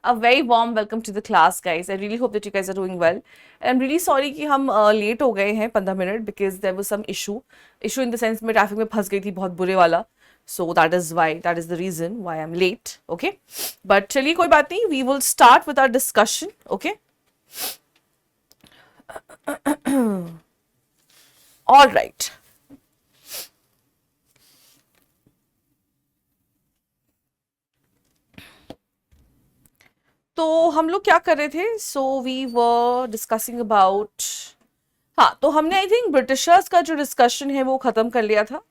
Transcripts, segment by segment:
A very warm welcome to the class, guys. I really hope that you guys are doing well. And I'm really sorry कि हम late हो गए हैं 15 minute because there was some issue. Issue in the sense मैं traffic में फंस गई थी बहुत बुरे वाला. So that is the reason why I'm late. Okay. But चलिए कोई बात नहीं. We will start with our discussion. Okay. All right. तो हम लोग क्या कर रहे थे so we were discussing about हाँ तो हमने आई थिंक ब्रिटिशर्स का जो डिस्कशन है वो खत्म कर लिया था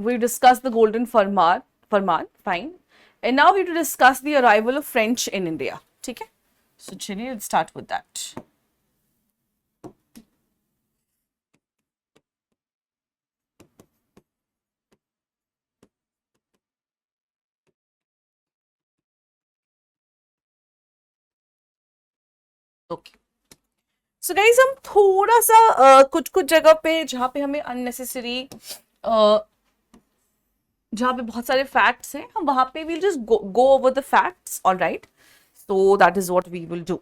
we discuss the golden farman farman fine and now we to discuss the arrival of French in India ठीक है सो चलिए let's start with that okay so guys हम थोड़ा सा कुछ कुछ जगह पे जहाँ पे हमें अननेसेसरी जहाँ पे बहुत सारे फैक्ट्स हैं हम वहां पे will just go over the facts alright so that is what we will do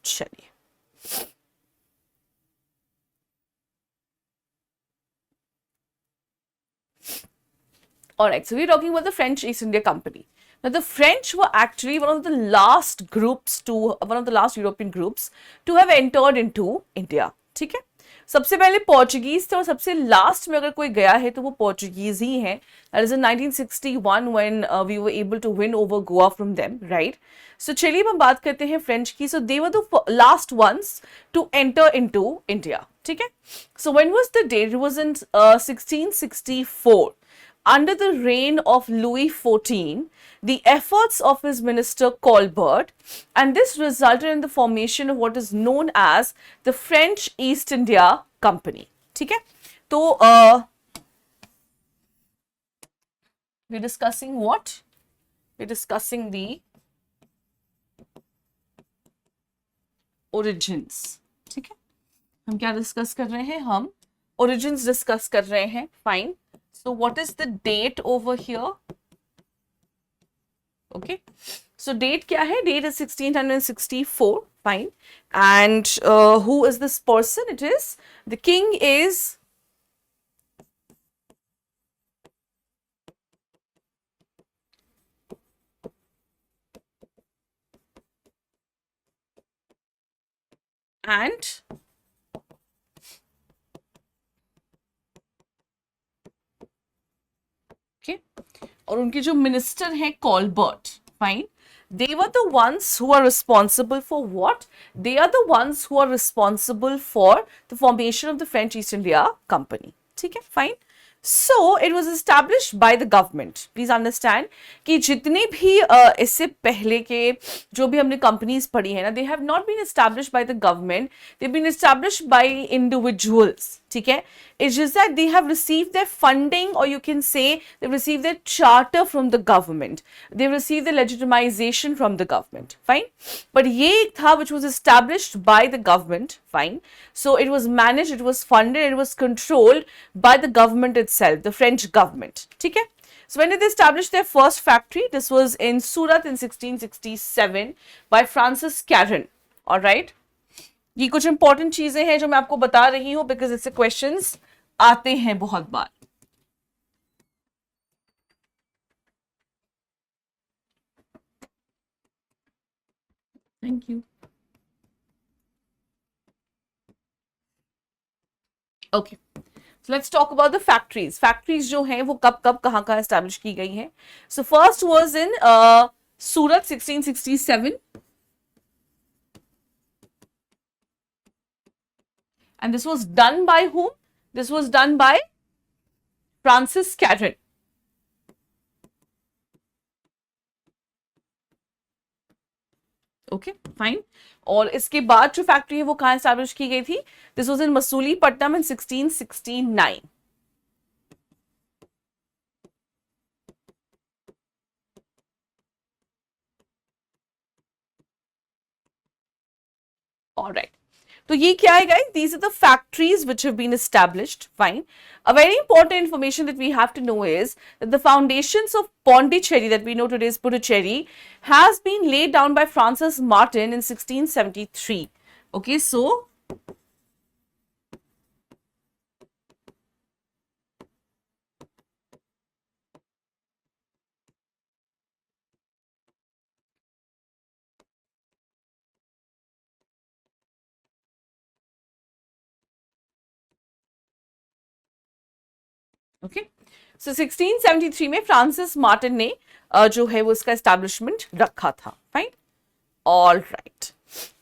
चलिए Alright, so we're talking about the French East India Company. Now, the French were actually one of the last European groups to have entered into India. ठीक है सबसे पहले Portuguese थे और सबसे last में अगर कोई गया है तो वो पोर्चुगीज ही हैं that is in 1961 when we were able to win over Goa from them right so चलिए हम बात करते हैं फ्रेंच की so they were the last ones to enter into India ठीक है so when was the date it was in 1664 under the reign of Louis XIV, the efforts of his minister Colbert, and this resulted in the formation of what is known as the French East India Company. ठीक है तो we're discussing what? We're discussing the origins. ठीक है हम क्या discuss कर रहे हैं हम origins डिस्कस कर रहे हैं fine So what is the date over here? Okay. So date क्या है? Date is 1664. Fine. And who is this person? It is the king is and okay. और उनके जो मिनिस्टर हैं Colbert fine they were the ones who are responsible for what? They are the ones who are responsible for the formation of the French East India Company. ठीक है fine. So it was established by the government. Please understand कि जितने भी इससे पहले के जो भी हमने कंपनीज पढ़ी है ना they have not been established by the government. They've been established by individuals. ठीक है it's just that they have received their funding or you can say they've received their charter from the government they've received the legitimization from the government fine but ye ek tha which was established by the government fine so it was managed it was funded it was controlled by the government itself the French government theek hai so when did they establish their first factory this was in Surat in 1667 by Francis Caron all right ये कुछ important चीजें हैं जो मैं आपको बता रही हूं बिकॉज इससे क्वेश्चंस आते हैं बहुत बार thank you okay so let's talk about the factories factories जो हैं वो कब कब कहाँ कहाँ एस्टैब्लिश की गई हैं so first was in Surat 1667 and this was done by whom this was done by Francis Caron okay fine और इसके बाद जो फैक्ट्री है वो कहाँ एस्टैब्लिश की गई थी this was in Masulipatnam in 1669 alright तो ये क्या है guys? These are the factories which have been established. Fine. A very important information that we have to know is that the foundations of Pondicherry, that we know today as Puducherry, has been laid down by Francis Martin in 1673. Okay, so okay, सो 1673 में Francis Martin ने जो है वो इसका establishment रखा था. Fine, all right.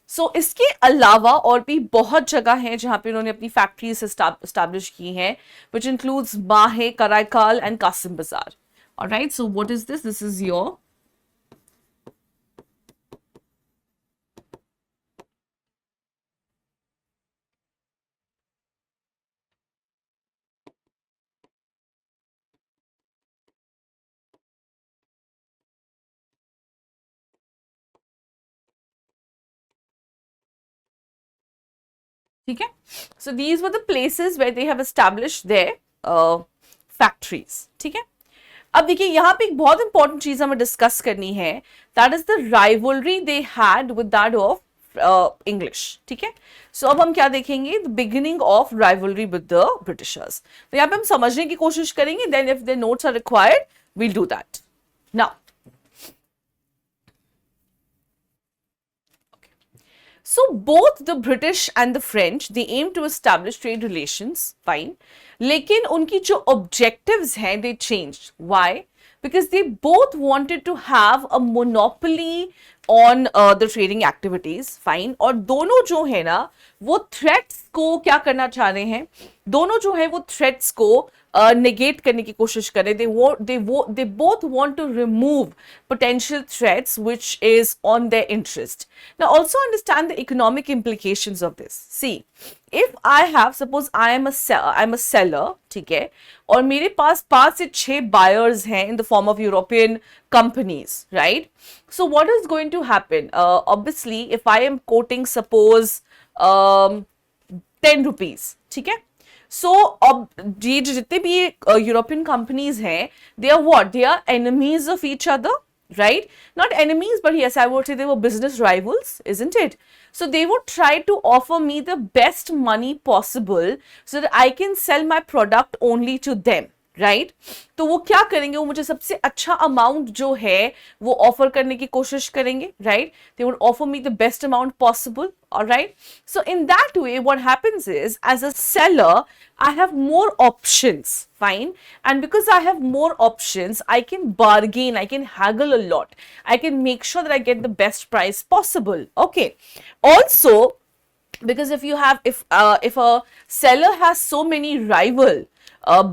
सो इसके अलावा और भी बहुत जगह हैं जहां पे उन्होंने अपनी फैक्ट्रीज एस्टैब्लिश की हैं, विच इंक्लूड्स माहे, Karaikal and Kasimbazar. Alright, so what is this? This is your ठीक है. So these were the places where they have established their factories. ठीक है. अब देखिए यहाँ पे एक बहुत इंपॉर्टेंट चीज हमें डिस्कस करनी है, that is the rivalry they had with that of English. ठीक है. सो अब हम क्या देखेंगे? The beginning of rivalry with the Britishers. तो यहाँ पे हम समझने की कोशिश करेंगे, then if the notes are required we'll do that. Now so both the British and the French, they aim to establish trade relations, fine. लेकिन उनकी जो objectives हैं, they changed. Why? Because they both wanted to have a monopoly on the trading activities, fine. और दोनों जो है ना, वो threats को क्या करना चाह रहे हैं? दोनों जो है वो threats को negate करने की कोशिश करें. They both want to remove potential threats which is on their interest. Now also understand the economic implications of this. See, if I have, suppose I'm a seller, ठीक है, और मेरे पास 5 से 6 buyers हैं in the form of European companies, right? So what is going to happen? Obviously, if I am quoting, suppose 10 rupees, ठीक है. सो अब ये जितने भी यूरोपियन कंपनीज हैं, they are what? They are enemies of each other, right? Not enemies, but yes, I would say they were business rivals, isn't it? So they would try to offer me the best money possible so that I can sell my product only to them, right? तो वो क्या करेंगे? वो मुझे सबसे अच्छा amount जो है वो ऑफर करने की कोशिश करेंगे, right? They would offer me the best amount possible, all right? So in that way, what happens is, as a seller, I have more options, fine? And because I have more options, I can bargain, I can haggle a lot. I can make sure that I get the best price possible, okay? Also, because if a seller has so many rival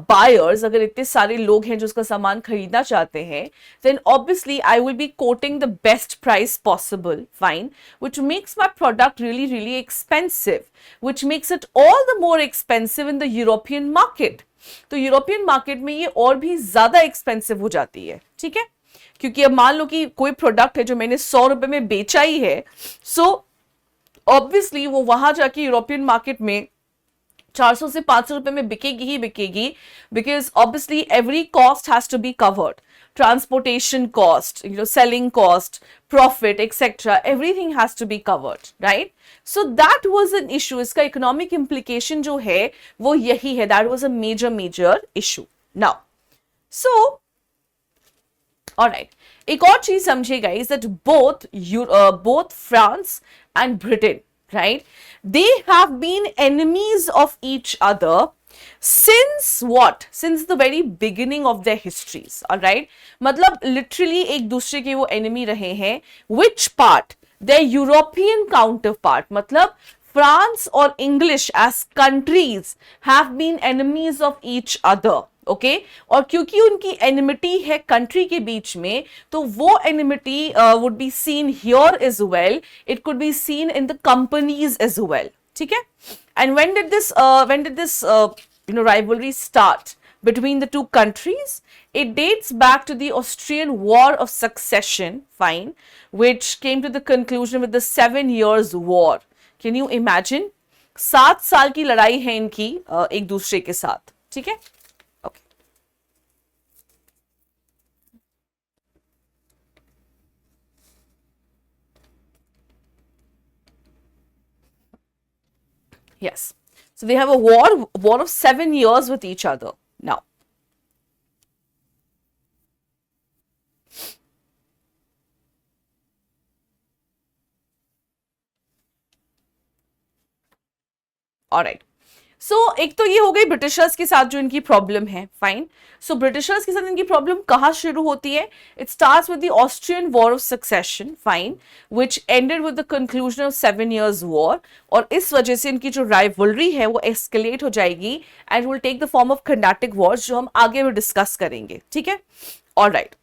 buyers, अगर इतने सारे लोग हैं जो उसका सामान खरीदना चाहते हैं, then obviously I will be quoting the best price possible, fine, which makes my product really, really expensive, which makes it all the more expensive in the European market. तो यूरोपियन मार्केट में ये और भी ज्यादा expensive हो जाती है, ठीक है, क्योंकि अब मान लो कि कोई प्रोडक्ट है जो मैंने 100 रुपए में बेचा ही है, सो ऑब्वियसली वो वहां जाके यूरोपियन मार्केट में 400 से 500 रुपए में बिकेगी ही बिकेगी, because obviously every cost has to be covered. Transportation cost, selling cost, profit, etc. Everything has to be covered, right? So that was an issue. इसका economic implication जो है वो यही है. That was a major issue. Now, so, alright. एक और चीज समझिए guys, that both France and Britain, right? They have been enemies of each other since what? Since the very beginning of their histories, all right? मतलब literally एक दूसरे के वो enemy रहे हैं. Which part? Their European counterpart. मतलब France और English as countries have been enemies of each other. Okay और क्योंकि उनकी एनिमिटी है कंट्री के बीच में, तो वो enmity would be seen here as well, it could be seen in the companies as well, ठीक है. And when did this rivalry start between the two countries? It dates back to the Austrian War of Succession, fine, which came to the conclusion with the 7 Years' War. Can you imagine? 7 साल की लड़ाई है इनकी एक दूसरे के साथ, ठीक है। Okay, yes, so they have a war of 7 years with each other now. Alright, so एक तो ये हो गई ब्रिटिशर्स के साथ जो इनकी प्रॉब्लम है, फाइन। सो ब्रिटिशर्स के साथ इनकी प्रॉब्लम कहाँ शुरू होती है? It starts with the Austrian war of succession, fine, which ended with the conclusion of 7 years war. और इस वजह से इनकी जो राइवलरी है वो एस्केलेट हो जाएगी and will take the form of Carnatic wars, जो हम आगे भी डिस्कस करेंगे, ठीक है। Alright,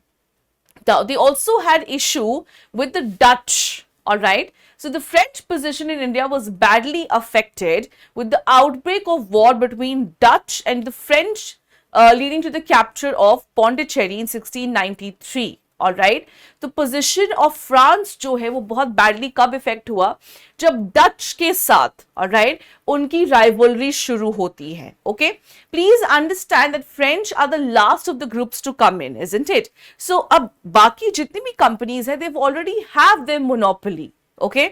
they also had issue with the Dutch, all right. So the French position in India was badly affected with the outbreak of war between Dutch and the French, leading to the capture of Pondicherry in 1693, all right. तो position of France जो है वो बहुत badly कब effect हुआ? जब Dutch के साथ, ऑल राइट, उनकी राइवलरी शुरू होती है। Okay, please understand that French are the last of the groups to come in, isn't it? So अब बाकी जितनी भी कंपनीज है, they already have their monopoly. Okay,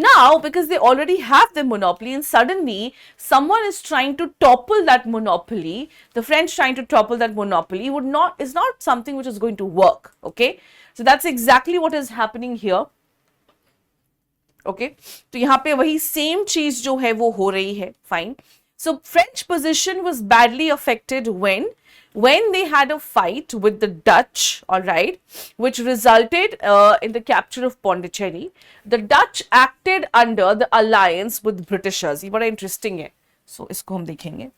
now because they already have the monopoly and suddenly someone is trying to topple that monopoly, the French trying to topple that monopoly is not something which is going to work. Okay, so that's exactly what is happening here. Okay, तो यहाँ पे वही same चीज जो है वो हो रही है, fine. So French position was badly affected when they had a fight with the Dutch, all right, which resulted in the capture of Pondicherry. The Dutch acted under the alliance with Britishers. ये बड़ा interesting है, so इसको हम देखेंगे.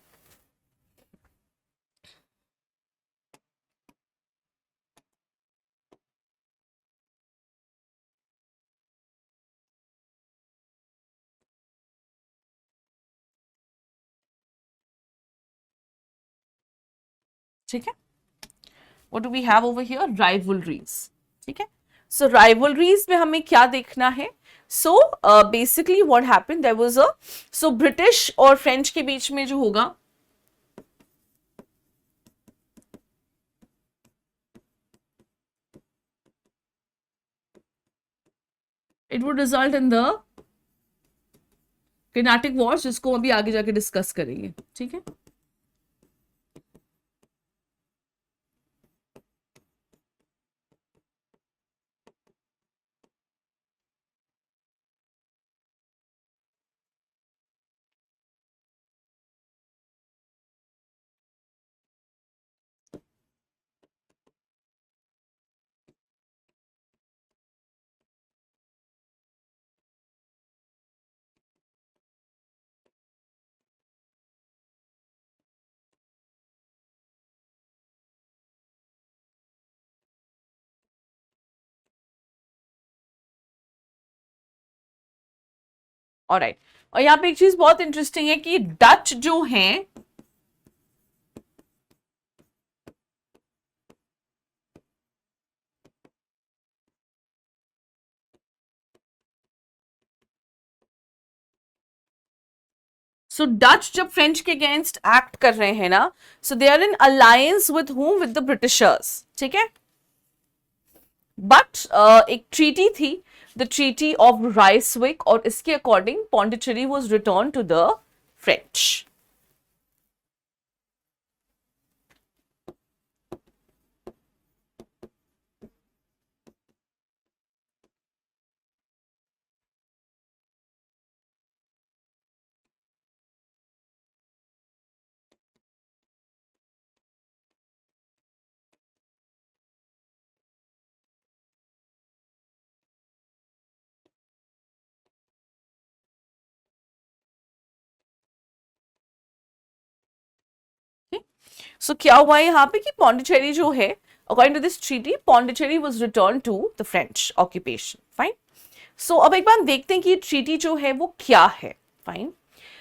ठीक है, what do we have over here? Rivalries. ठीक है, so rivalries में हमें क्या देखना है? So basically what happened, there was a, so British और French के बीच में जो होगा, it would result in the Carnatic Wars, जिसको अभी आगे जाके डिस्कस करेंगे, ठीक है। ऑलराइट, और यहाँ पे एक चीज बहुत इंटरेस्टिंग है कि डच जो हैं, सो डच जब फ्रेंच के अगेंस्ट एक्ट कर रहे हैं ना, so they are in alliance with whom? With the Britishers, ठीक है। बट एक ट्रीटी थी, द ट्रीटी ऑफ राइसविक, और इसके according Pondicherry was return to the French. So क्या हुआ यहाँ पे कि पॉन्डिचेरी जो है, according to this treaty, Pondicherry was return to the French occupation, fine. So अब एक बार देखते हैं कि ट्रीटी जो है वो क्या है, fine.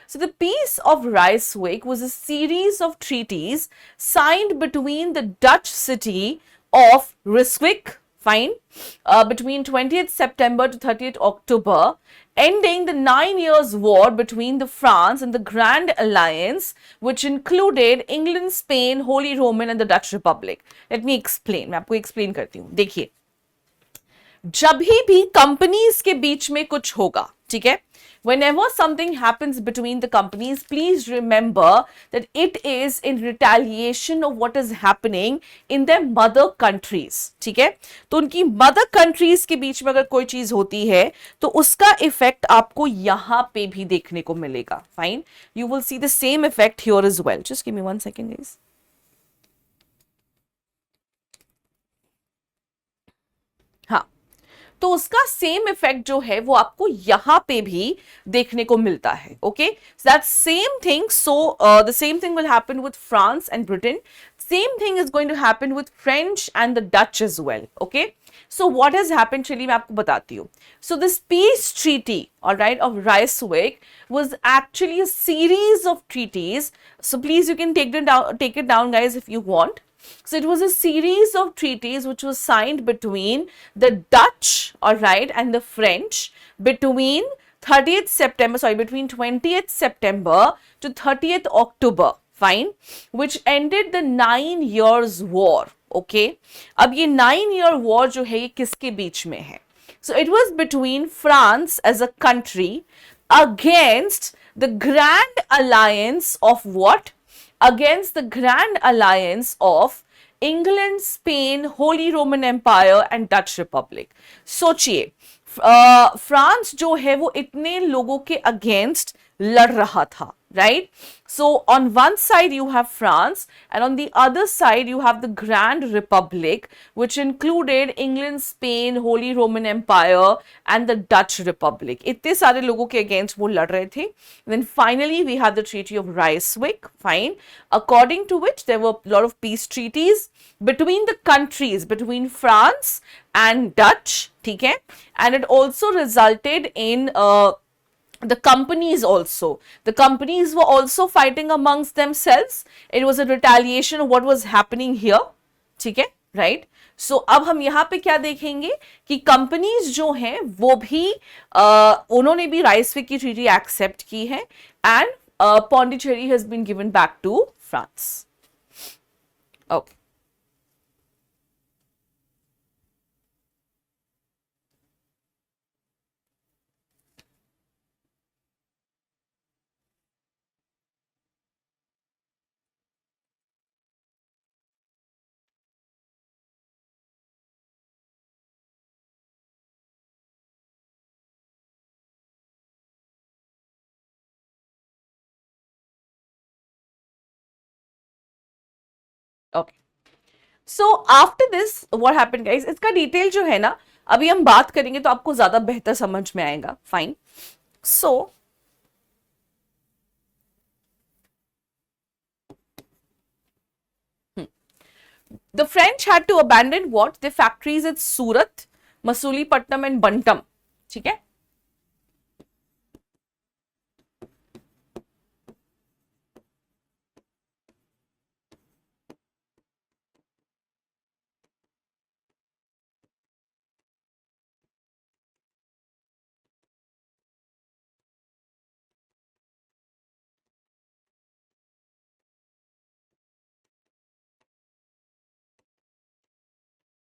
So the Peace of Ryswick was a series of treaties signed between the Dutch city of Ryswick, fine, between 20th September to 30th October, ending the 9 years war between the France and the Grand Alliance, which included England, Spain, Holy Roman and the Dutch Republic. Let me explain. मैं आपको explain करती हूँ. देखिए, जब भी companies के बीच में कुछ होगा, ठीक है, whenever something happens between the companies, please remember that it is in retaliation of what is happening in their mother countries. ठीक है, तो उनकी मदर कंट्रीज के बीच में अगर कोई चीज होती है तो उसका इफेक्ट आपको यहां पे भी देखने को मिलेगा. Fine, you will see the same effect here as well. Just give me 1 second guys. हाँ, तो उसका सेम इफेक्ट जो है वो आपको यहां पे भी देखने को मिलता है. Okay, that same thing. So the same thing will happen with France and Britain. Same thing is going to happen with French and the Dutch as well. Okay, so what has happened, चलिए मैं आपको बताती हूँ. So this peace treaty, all right, of Ryswick was actually a series of treaties. So please you can take it down guys if you want. So it was a series of treaties which was signed between the Dutch, all right, and the French between 30th September, sorry, between 20th September to 30th October, fine, which ended the 9 years war. Okay, अब ये 9 year war जो है ये किसके बीच में है? So it was between France as a country against the Grand Alliance of what? Against the Grand Alliance of England, Spain, Holy Roman Empire and Dutch Republic. सोचिए, France जो है वो इतने लोगों के अगेंस्ट लड़ रहा था, right? So on one side you have France and on the other side you have the Grand Republic, which included England, Spain, Holy Roman Empire and the Dutch Republic. इतने सारे लोगों के against वो लड़ रहे थे. Then finally we had the Treaty of Ryswick, fine, according to which there were a lot of peace treaties between the countries, between France and Dutch, ठीक है, and it also resulted in the companies also. The companies were also fighting amongst themselves. It was a retaliation of what was happening here. ठीक है, right? So अब हम यहाँ पे क्या देखेंगे कि कंपनीज जो हैं वो भी उन्होंने भी राइसविक की ट्रीटी एक्सेप्ट की है and Pondicherry has been given back to France. Okay, okay. So after this what happened guys, इसका डिटेल जो है ना अभी हम बात करेंगे तो आपको ज्यादा बेहतर समझ में आएगा. Fine, so the French had to abandon what? Their factories at Surat, Masulipatam and Bantam. ठीक है,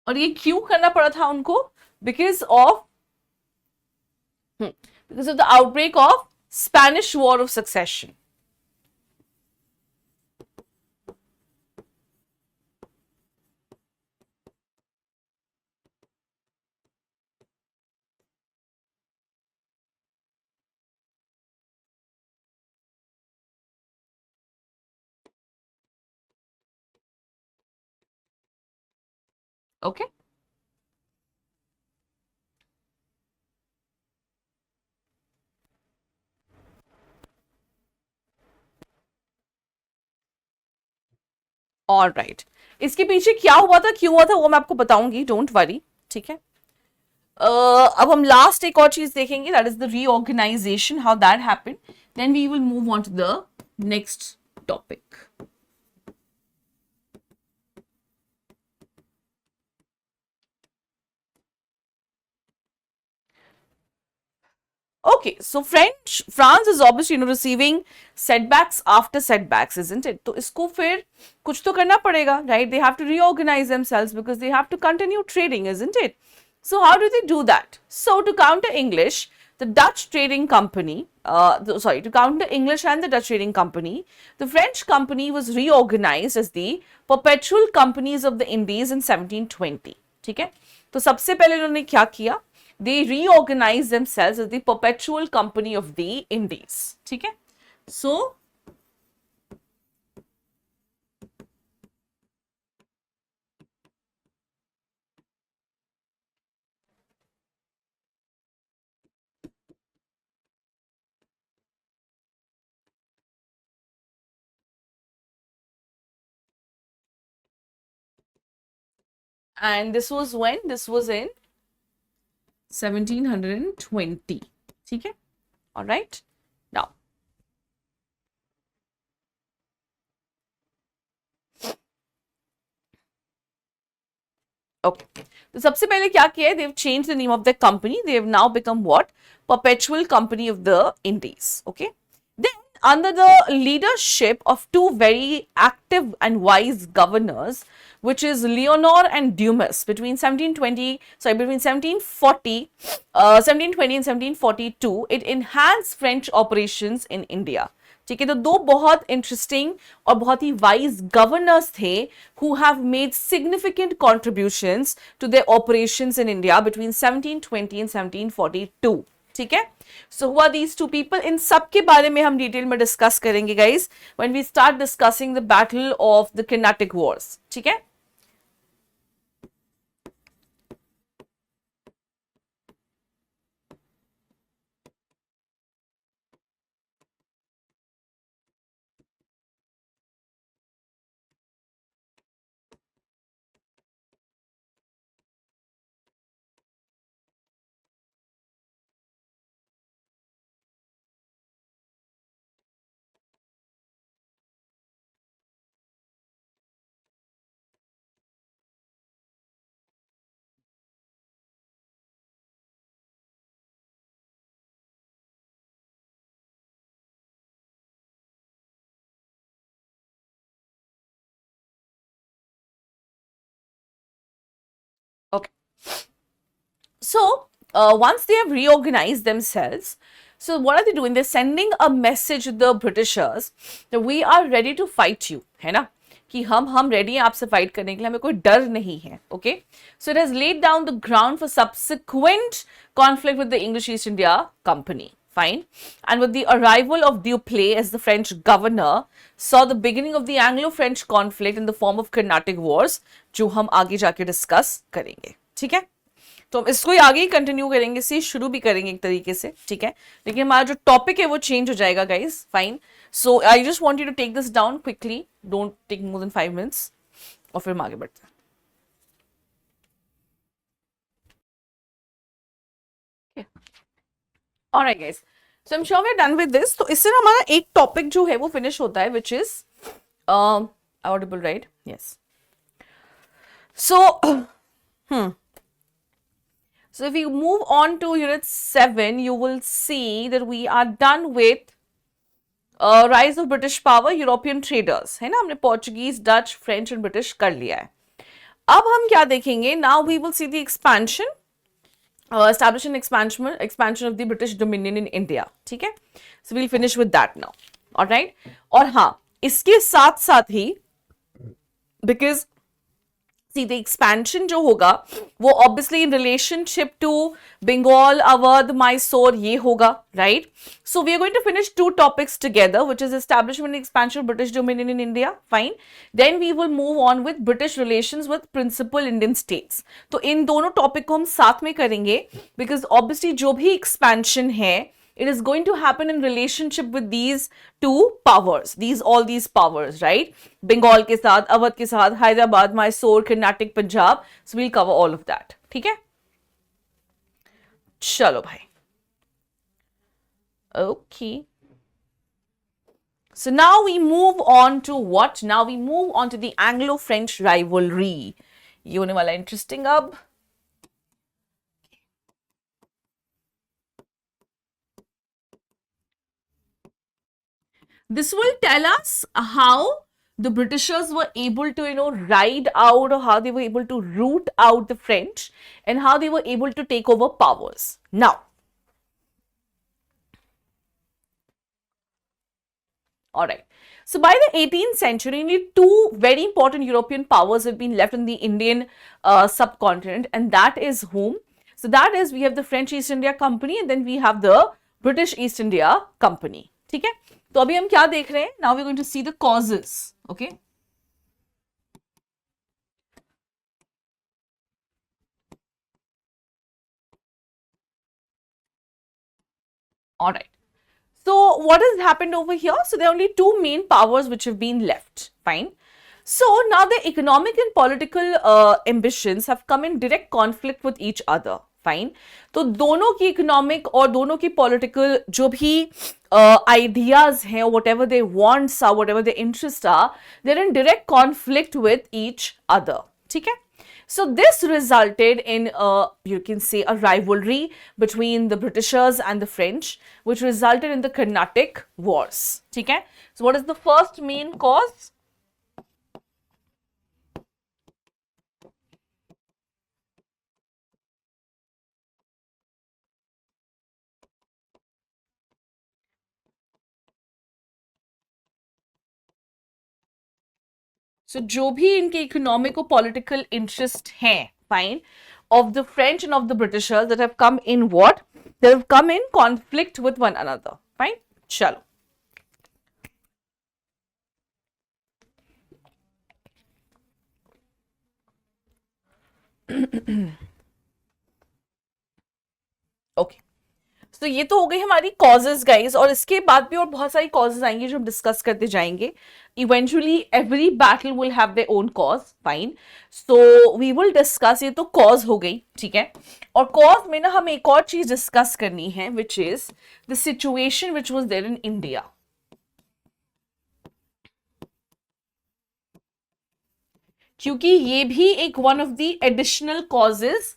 और ये क्यों करना पड़ा था उनको? Because of the outbreak of Spanish war of succession. Okay, all right. इसके पीछे क्या हुआ था, क्यों हुआ था, वो मैं आपको बताऊंगी, डोंट वरी. ठीक है, अब हम लास्ट एक और चीज देखेंगे, that is the reorganisation, how that happened. Then we will move on to the next topic. Okay, so France is obviously receiving setbacks after setbacks, isn't it? तो इसको फिर कुछ तो करना पड़ेगा, right? They have to reorganize themselves because they have to continue trading, isn't it? So how do they do that? So to counter English, the Dutch trading company, to counter English and the Dutch trading company, the French company was reorganized as the Perpetual Companies of the Indies in 1720. ठीक है? तो सबसे पहले उन्होंने क्या किया? They reorganized themselves as the Perpetual Company of the Indies. ठीक है? So and this was when? This was in 1720. ठीक है? All right. Now, okay. तो सबसे पहले क्या किया है? They've changed the name of their company. They have now become what? Perpetual Company of the Indies. Okay. Then, under the leadership of two very active and wise governors, which is Leonor and Dumas, between 1720 and 1742, it enhanced French operations in India. ठीक है, तो दो बहुत interesting और बहुत ही wise governors थे who have made significant contributions to their operations in India between 1720 and 1742. ठीक है, so who are these two people? इन सब के बारे में हम डिटेल में डिस्कस करेंगे guys when we start discussing the battle of the Carnatic Wars. ठीक है, okay. So, once they have reorganized themselves, so what are they doing? They're sending a message to the Britishers that we are ready to fight you, है ना? कि हम ready हैं आपसे fight करने के लिए, हमें कोई डर नहीं है, okay? So it has laid down the ground for subsequent conflict with the English East India Company. Fine. And with the arrival of Dupleix as the French governor, saw the beginning of the Anglo-French conflict in the form of Carnatic Wars, जो हम आगे जाके discuss करेंगे, ठीक है? तो हम इसको ही आगे ही कंटिन्यू करेंगे, इसे शुरू भी करेंगे एक तरीके से, ठीक है, लेकिन हमारा जो टॉपिक है वो चेंज हो जाएगा guys. Fine. So I just want you to take this down quickly, don't take more than 5 minutes और फिर हम आगे बढ़ते हैं. Alright guys, so I am sure we are done with this. तो इससे ना हमारा एक टॉपिक जो है वो फिनिश होता है, which is Audible, right? Yes. So So if you move on to unit 7, you will see that we are done with rise of British power, European traders, है ना? हमने Portuguese, Dutch, French and British कर लिया है. अब हम क्या देखेंगे? Now we will see the expansion, establishment expansion of the British dominion in India. ठीक है? So we'll finish with that now. Alright? और हाँ, इसके साथ साथ ही because see the expansion जो होगा वो obviously in relationship to Bengal, Awadh, Mysore ये होगा, right? So we are going to finish two topics together, which is establishment and expansion of British dominion in India. Fine. Then we will move on with British relations with principal Indian states. तो इन दोनों topic को हम साथ में करेंगे because obviously जो भी expansion है, it is going to happen in relationship with these two powers, all these powers, right? Bengal के साथ, अवध के साथ, Hyderabad, Mysore, Carnatic, Punjab. So we'll cover all of that. ठीक है? चलो भाई. Okay. So now we move on to what? Now we move on to the Anglo-French rivalry. ये होने वाला interesting अब. This will tell us how the Britishers were able to, ride out, or how they were able to root out the French, and how they were able to take over powers. Now, all right. So by the 18th century, only two very important European powers have been left in the Indian subcontinent, and that is whom? So that is, we have the French East India Company, and then we have the British East India Company. ठीक है? तो अभी हम क्या देख रहे हैं? Now we're going to see the causes. Okay? All right. So what has happened over here? So there are only two main powers which have been left. Fine. So now the economic and political ambitions have come in direct conflict with each other. Fine, तो दोनों की economic और दोनों की political जो भी ideas हैं, whatever they wants are, whatever they interest are, they're in direct conflict with each other. ठीक है. So this resulted in, you can say, a rivalry between the Britishers and the French, which resulted in the Carnatic Wars. Okay? So what is the first main cause? So जो भी इनके economic और political interest हैं, fine, of the French and of the Britishers that have come in what? They have come in conflict with one another. Fine? Chalo. Okay. तो ये तो हो गई हमारी कॉजेज गाइज, और इसके बाद भी और बहुत सारी कॉजेज आएंगी जो हम डिस्कस करते जाएंगे. Eventually every battle will have their own cause. Fine. So we will discuss. ये तो कॉज हो गई. ठीक है. और कॉज में ना हम एक और चीज डिस्कस करनी है, which is the situation which was there in India. क्योंकि ये भी एक one of the additional causes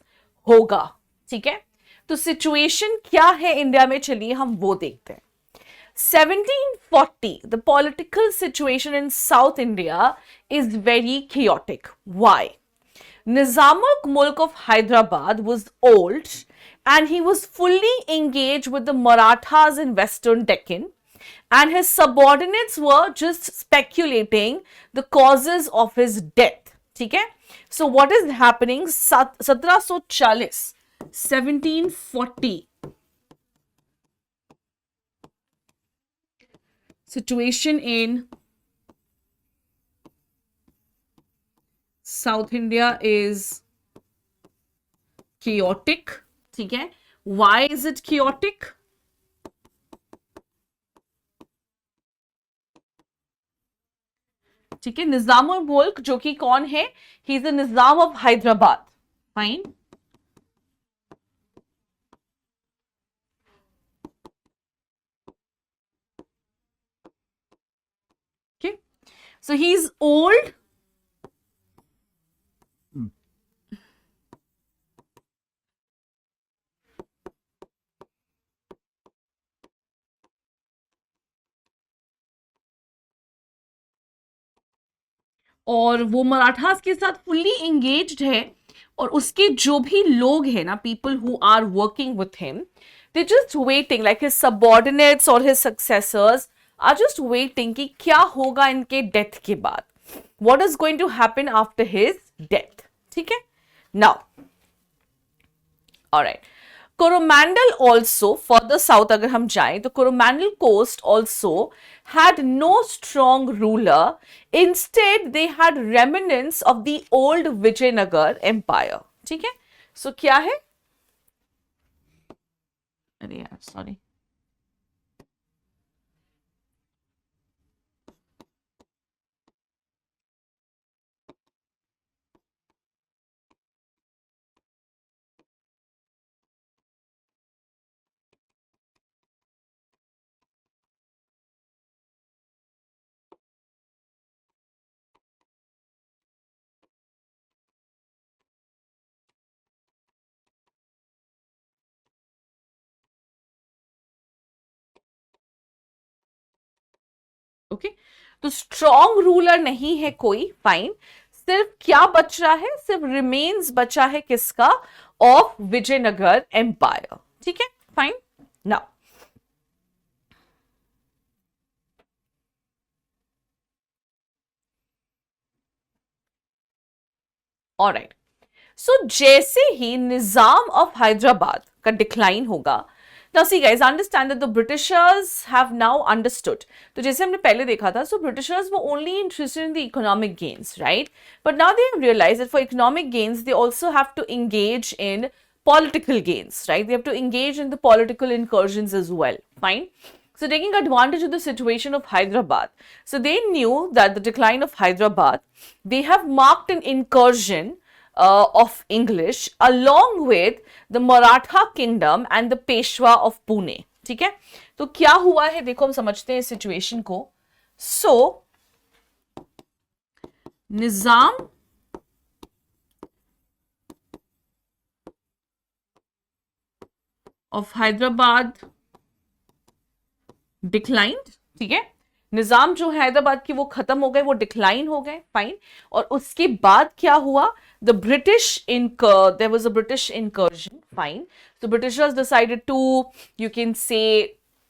होगा. ठीक है. तो सिचुएशन क्या है इंडिया में, चलिए हम वो देखते हैं. 1740, the political situation in South India is very chaotic. Why? Nizam-ul-Mulk of Hyderabad was old and he was fully engaged with the Marathas in Western Deccan, and his subordinates were just speculating the causes of his death. ठीक है. So what is happening? 1740, 1740. Situation in South India is chaotic. ठीक है. Why is it chaotic? ठीक है. निजामुल मुल्क जो कि कौन है? He is the Nizam of Hyderabad. Fine. Okay. So he's old. और वो मराठास के साथ फुल्ली एंगेज्ड है, और उसके जो भी लोग हैं ना, people who are working with him, they just waiting, like his subordinates और his successors are just waiting कि क्या होगा इनके डेथ के बाद. What is going to happen after his death. ठीक है. Now, alright. Coromandel also, further south अगर हम जाएं तो Coromandel coast also had no strong ruler. Instead, they had remnants of the old Vijayanagar empire. ठीक है. So क्या है? अरे यार, sorry. ओके तो स्ट्रॉन्ग रूलर नहीं है कोई, फाइन। सिर्फ क्या बच रहा है, सिर्फ रिमेन्स बचा है किसका, ऑफ विजयनगर एम्पायर, ठीक है, फाइन। नाउ ऑलराइट, सो जैसे ही निजाम ऑफ हैदराबाद का डिक्लाइन होगा, now see guys, understand that the Britishers have now understood, तो जैसे हमने पहले देखा था, so Britishers were only interested in the economic gains, right? But now they have realized that for economic gains they also have to engage in political gains, right? They have to engage in the political incursions as well, fine. So taking advantage of the situation of Hyderabad, so they knew that the decline of Hyderabad, they have marked an incursion of English along with the Maratha kingdom and the Peshwa of Pune, ठीक है। तो क्या हुआ है देखो, हम समझते हैं इस सिचुएशन को। सो निजाम ऑफ हैदराबाद डिक्लाइंड, ठीक है, निजाम जो हैदराबाद की वो खत्म हो गए, वो डिक्लाइन हो गए, फाइन। और उसके बाद क्या हुआ, the British there was a British incursion, fine. तो Britishers decided to, you can say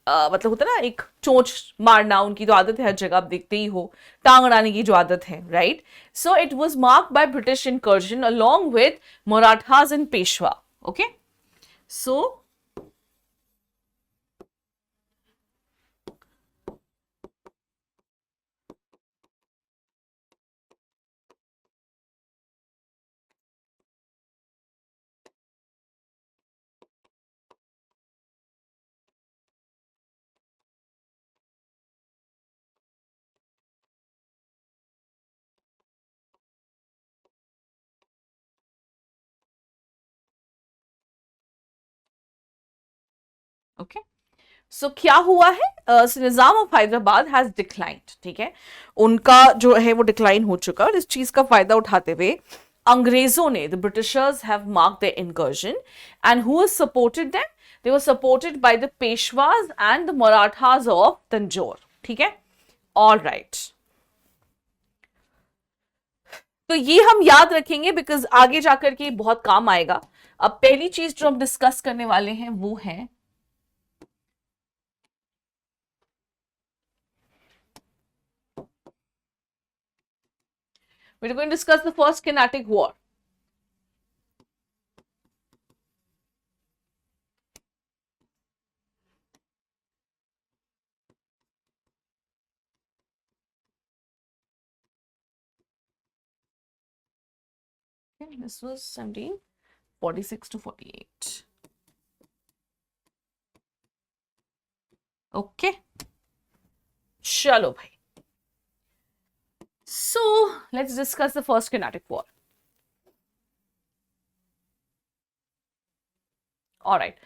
मतलब होता है ना एक चोंच मारना, उनकी तो आदत है, हर जगह आप देखते ही हो, टांग अड़ाने की जो आदत है, right. So it was marked by British incursion along with Marathas and Peshwa, okay. So okay, so क्या हुआ है, Nizam of Hyderabad has declined, ठीक है, उनका जो है वो डिक्लाइन हो चुका है। और इस चीज का फायदा उठाते हुए अंग्रेजों ने, the Britishers have marked their incursion, and who has supported them, they were supported by the Peshwas and the Marathas of Tanjore, ठीक है, ऑल राइट। तो ये हम याद रखेंगे बिकॉज आगे जाकर के बहुत काम आएगा। अब पहली चीज जो हम डिस्कस करने वाले हैं वो है, we're going to discuss the first Carnatic War. Okay, this was 1746 to 48. Okay, chalo bhai. So let's discuss the first Carnatic War. All right.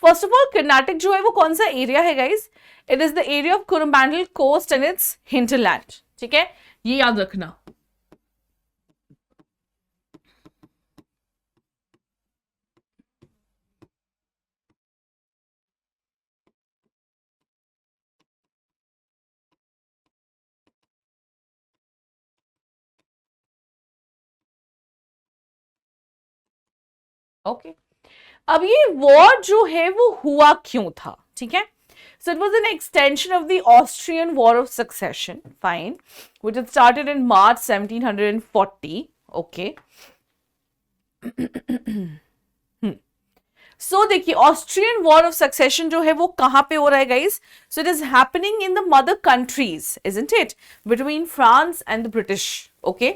First of all, Carnatic जो है वो कौन सा एरिया है guys? It is the area of Coromandel coast and its hinterland. ठीक है, ये याद रखना। ओके, अब ये वॉर जो है वो हुआ क्यों था, ठीक है। So it was an extension of the Austrian War of Succession, fine, which had started in March 1740. Okay. सो देखिए, ऑस्ट्रियन वॉर ऑफ सक्सेशन जो है वो कहां पे हो रहा है guys? So it is happening in the mother countries, isn't it, between France and the British, okay.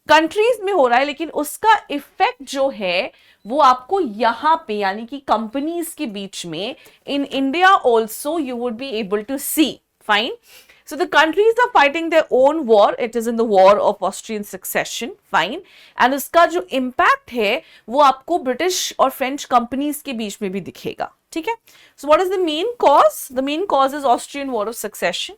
Countries में हो रहा है, लेकिन उसका इफेक्ट जो है वो आपको यहां पे, यानी कि कंपनीज के बीच में, in India also you would be able to see, fine. So the countries are fighting their own war. It is in the war of Austrian succession, fine. And उसका जो impact है वो आपको British और French companies के बीच में भी दिखेगा, ठीक है? So what is the main cause? The main cause is Austrian war of succession.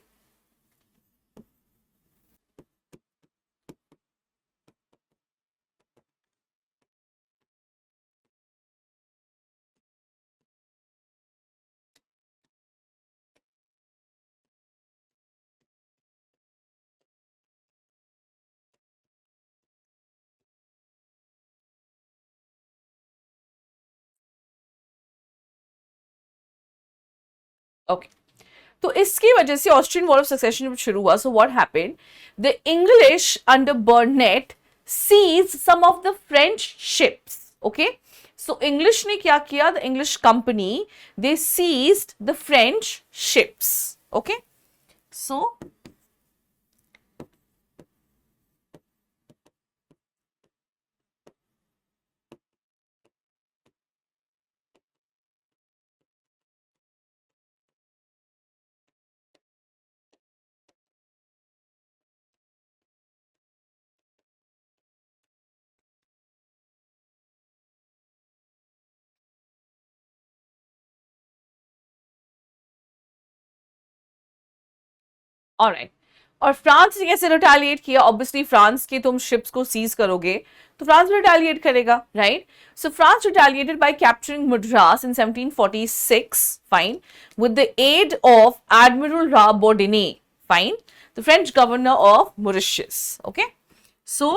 Okay, तो इसकी वजह से ऑस्ट्रियन वॉर ऑफ सक्सेशन जब शुरू हुआ, so what happened, the English under Barnett seize some of the French ships. Okay, so English ने क्या किया, the English company, they seized the French ships. Okay, so alright, और France ने कैसे retaliate किया, ऑब्वियसली फ्रांस के तुम ships को सीज करोगे तो फ्रांस रिटेलिएट करेगा, right. So France retaliated by capturing Madras in 1746, fine, with the aid of admiral La Bourdonnais, fine, the French governor of Mauritius. Okay, so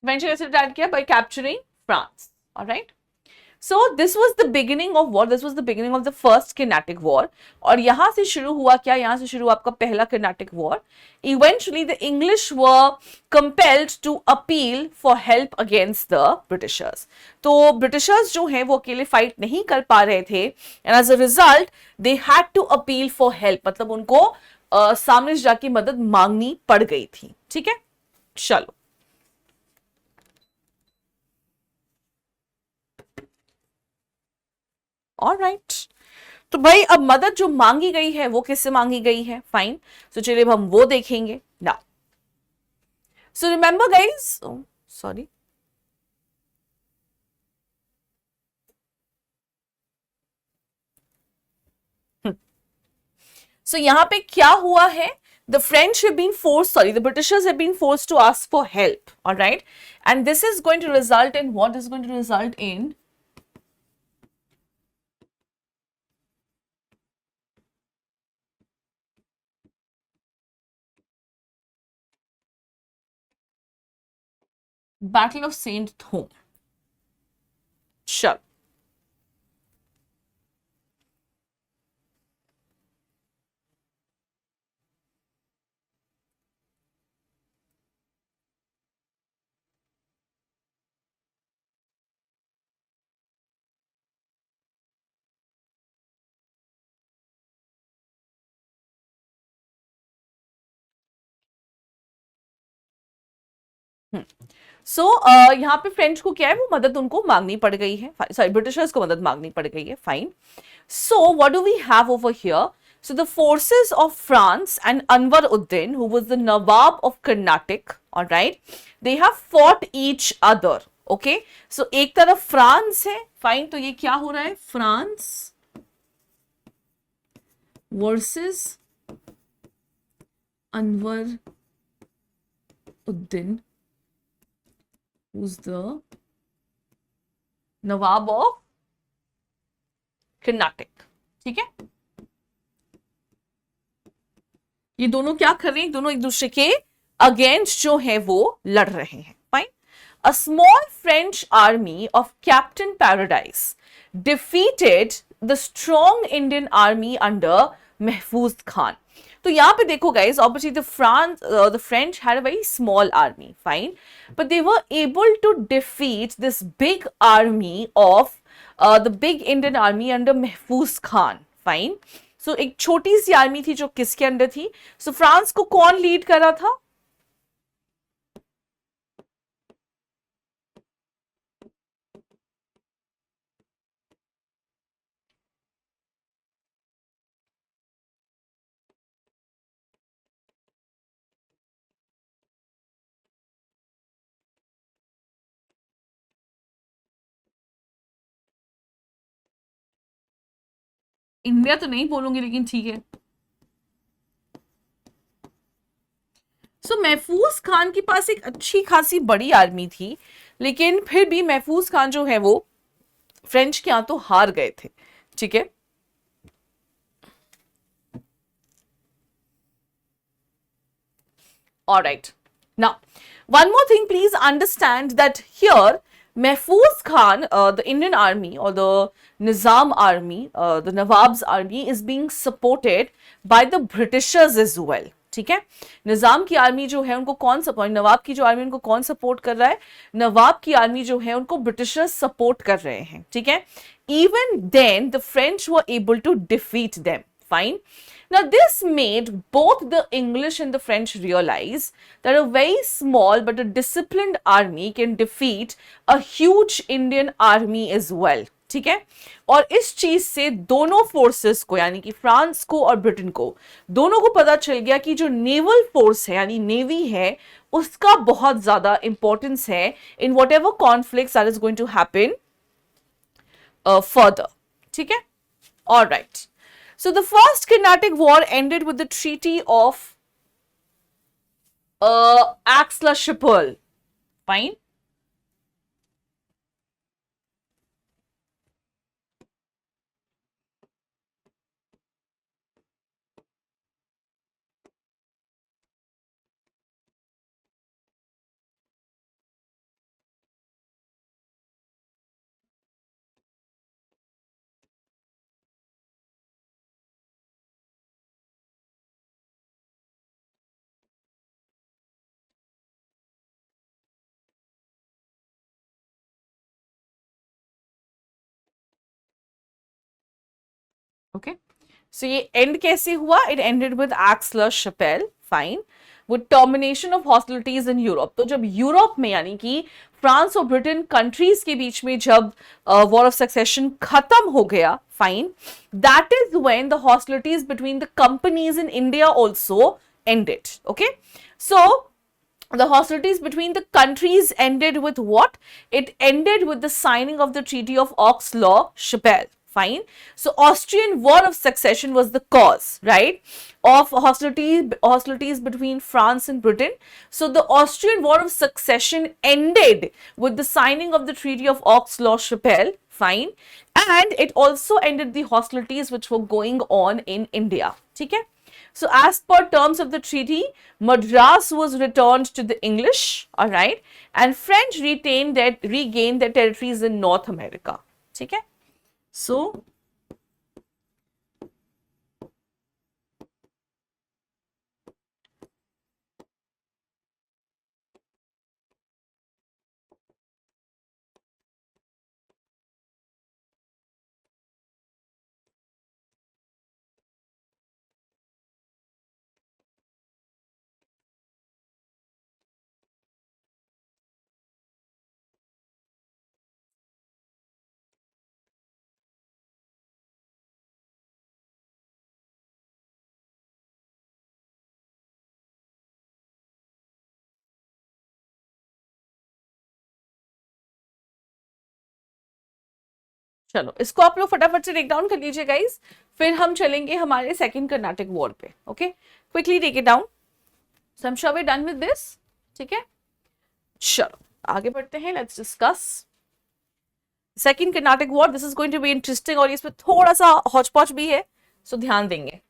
French कैसे retaliate किया, by capturing France. Alright, so this was the beginning of war, this was the beginning of the first Carnatic war. और यहां से शुरू हुआ क्या, यहां से शुरू हुआ आपका पहला Carnatic war. Eventually the English were compelled to appeal for help against the Britishers. तो ब्रिटिशर्स जो हैं वो अकेले फाइट नहीं कर पा रहे थे, and as a result they had to appeal for help, मतलब उनको सामने से जाके मदद मांगनी पड़ गई थी. ठीक है, चलो. ऑलराइट, तो भाई अब मदद जो मांगी गई है वो किससे मांगी गई है, फाइन. सो चलिए अब हम वो देखेंगे ना. सो रिमेंबर गाइस, सॉरी, सो यहां पे क्या हुआ है, the French have been forced, sorry, the Britishers have been forced to ask for help, all right, and this is going to result in what, is going to result in Battle of Saint Thome. चल, सो यहाँ पे French को क्या है, वो मदद उनको मांगनी पड़ गई है, सॉरी ब्रिटिशर्स को मदद मांगनी पड़ गई है, fine. So what do we have over here, so the forces of France and Anwar Uddin, who was the Nawab of Carnatic, all right, they have fought each other. Okay, so एक तरफ France है, fine, तो ये क्या हो रहा है, France versus Anwar Uddin, who's the Nawab of Karnataka. ठीक है, ये दोनों क्या कर रहे हैं, दोनों एक दूसरे के अगेंस्ट जो है वो लड़ रहे हैं, fine. A small French army of Captain Paradis defeated the strong Indian army under Mahfuz Khan. तो यहां पे देखो guys, obviously the French had a very small army, fine, but they were able to defeat this big army of the big Indian army under Mahfuz Khan, fine. सो एक छोटी सी army थी जो किसके under थी, सो फ्रांस को कौन लीड कर रहा था, इंडिया तो नहीं बोलूंगी लेकिन ठीक है. सो महफूज खान के पास एक अच्छी खासी बड़ी आर्मी थी, लेकिन फिर भी महफूज खान जो है वो फ्रेंच के यहाँ तो हार गए थे. ठीक है, All right. Now, one more thing, please understand that here, Mahfuz Khan, the Indian army or the Nizam army, the Nawab's army is being supported by the Britishers as well. ठीक है, निजाम की आर्मी जो है उनको कौन support, नवाब की जो army उनको कौन सपोर्ट कर रहा है, नवाब की आर्मी जो है उनको ब्रिटिशर्स सपोर्ट कर रहे हैं. ठीक है, even then the French were able to defeat them. Fine. Now, this made both the English and the French realize that a very small but a disciplined army can defeat a huge Indian army as well. ठीक है, और इस चीज से दोनों forces को, यानी कि फ्रांस को और ब्रिटेन को, दोनों को पता चल गया कि जो नेवल फोर्स है यानी नेवी है उसका बहुत ज्यादा इंपॉर्टेंस है in whatever conflict that is going to happen further. ठीक है, alright. So the first Carnatic War ended with the Treaty of Aix-la-Chapelle. Fine. Okay. So ये end कैसे हुआ? It ended with Aix-la-Chapelle. Fine. With termination of hostilities in Europe. तो जब Europe में यानी कि फ्रांस और ब्रिटेन कंट्रीज के बीच में जब वॉर ऑफ सक्सेशन खत्म हो गया, fine, that is when the hostilities between the companies in India also ended. Okay, so the hostilities between the countries ended with what? It ended with the signing of the Treaty of Aix-la-Chapelle. Fine. So Austrian War of Succession was the cause, right, of hostilities between France and Britain. So the Austrian War of Succession ended with the signing of the Treaty of Aix-la-Chapelle. Fine. And it also ended the hostilities which were going on in India. ठीक है? So as per terms of the treaty, Madras was returned to the English, all right, and French regained their territories in North America. ठीक है? So चलो इसको आप लोग फटाफट से टेक डाउन कर लीजिए गाइस, फिर हम चलेंगे हमारे सेकंड कर्नाटक वॉर पे. Okay, quickly take it down. So I am sure we done with this. ठीक है, चलो आगे बढ़ते हैं. Let's discuss second Carnatic war. This is going to be interesting और इसमें थोड़ा सा हौच-पौच भी है, सो ध्यान देंगे.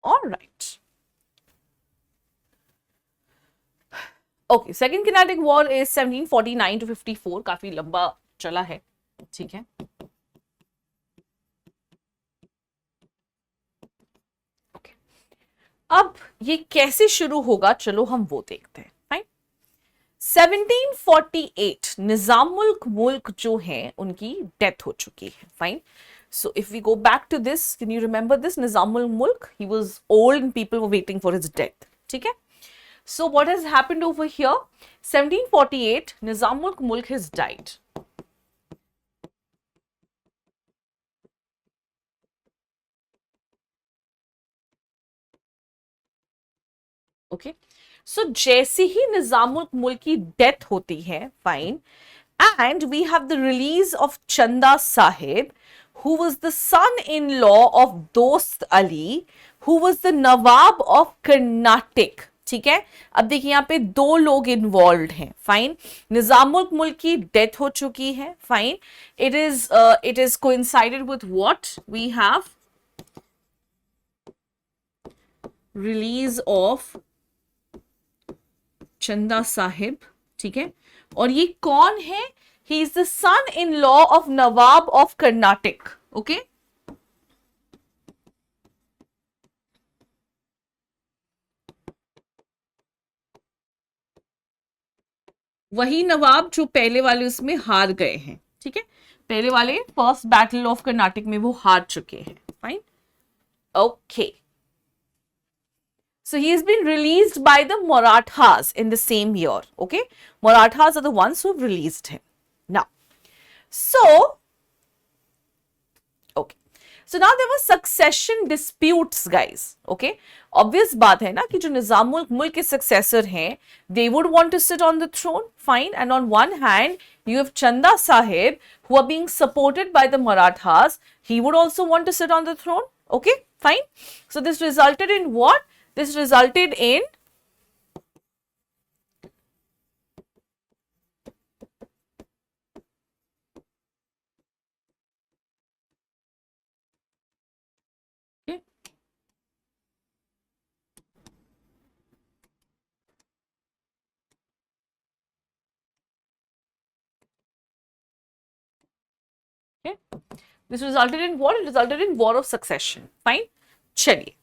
All right. Okay, second Carnatic War is 1749 to 54. काफी लंबा चला है. ठीक है. Okay. अब ये कैसे शुरू होगा, चलो हम वो देखते हैं. फाइन. 1748 निजामुल मुल्क जो है उनकी डेथ हो चुकी है. Fine. So if we go back to this, can you remember this? Nizamul Mulk, he was old and people were waiting for his death. Okay? So what has happened over here? 1748, Nizamul Mulk has died. Okay? So जैसे ही निजामुल मुल्क की death होती है, fine, and we have the release of Chanda Sahib, who was the son-in-law of Dost Ali, who was the Nawab of Carnatic. ठीक है, अब देखिए यहाँ पे दो लोग इन्वॉल्व हैं. फाइन, निजामुल मुल्क की डेथ हो चुकी है. Fine, it is coincided with what we have release of Chanda Sahib. ठीक है, और ये कौन है? He is the son in law of Nawab of Karnataka. Okay, वही नवाब जो पहले वाले उसमें हार गए हैं. ठीक है, पहले वाले फर्स्ट बैटल ऑफ कर्नाटक में वो हार चुके हैं. Fine, okay. So he has been released by the Marathas in the same year. Okay, Marathas are the ones who released him. Now, so okay, so now there were succession disputes, guys. Okay, obvious बात है ना कि जो निजामुल मुल्क के successor हैं, they would want to sit on the throne. Fine, and on one hand, you have Chanda Sahib who are being supported by the Marathas. He would also want to sit on the throne. Okay, fine. So this resulted in what? This resulted in okay. Okay. This resulted in what? It resulted in war of succession. Fine. चलिए,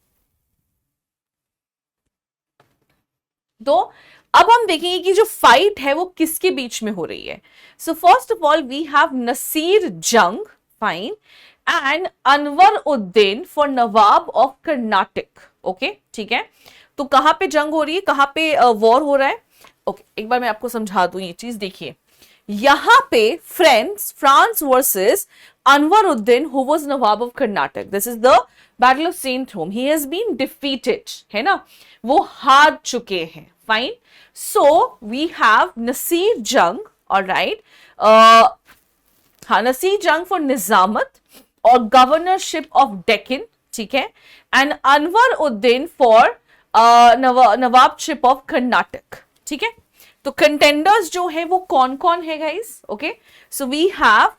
तो अब हम देखेंगे कि जो fight है वो किसके बीच में हो रही है. So first of all we have Nasir Jung, fine, and Anwar Uddin for Nawab of Karnataka. Okay, ठीक है, तो कहां पे जंग हो रही है, कहां पे वॉर हो रहा है? ओके, एक बार मैं आपको समझा दूं ये चीज. देखिए, यहां पे France versus Anwaruddin who was Nawab of Carnatic. This is the battle of Saint Thome. He has been defeated, है ना, वो हार चुके हैं. Fine, so we have Nasir Jung. Alright, हाँ, नसीर जंग फॉर निजामत और गवर्नरशिप ऑफ डेक्कन. ठीक है, and Anwar Uddin for Nawabship of Karnataka. ठीक है, तो कंटेंडर्स जो है वो कौन कौन है guys? Okay, so we have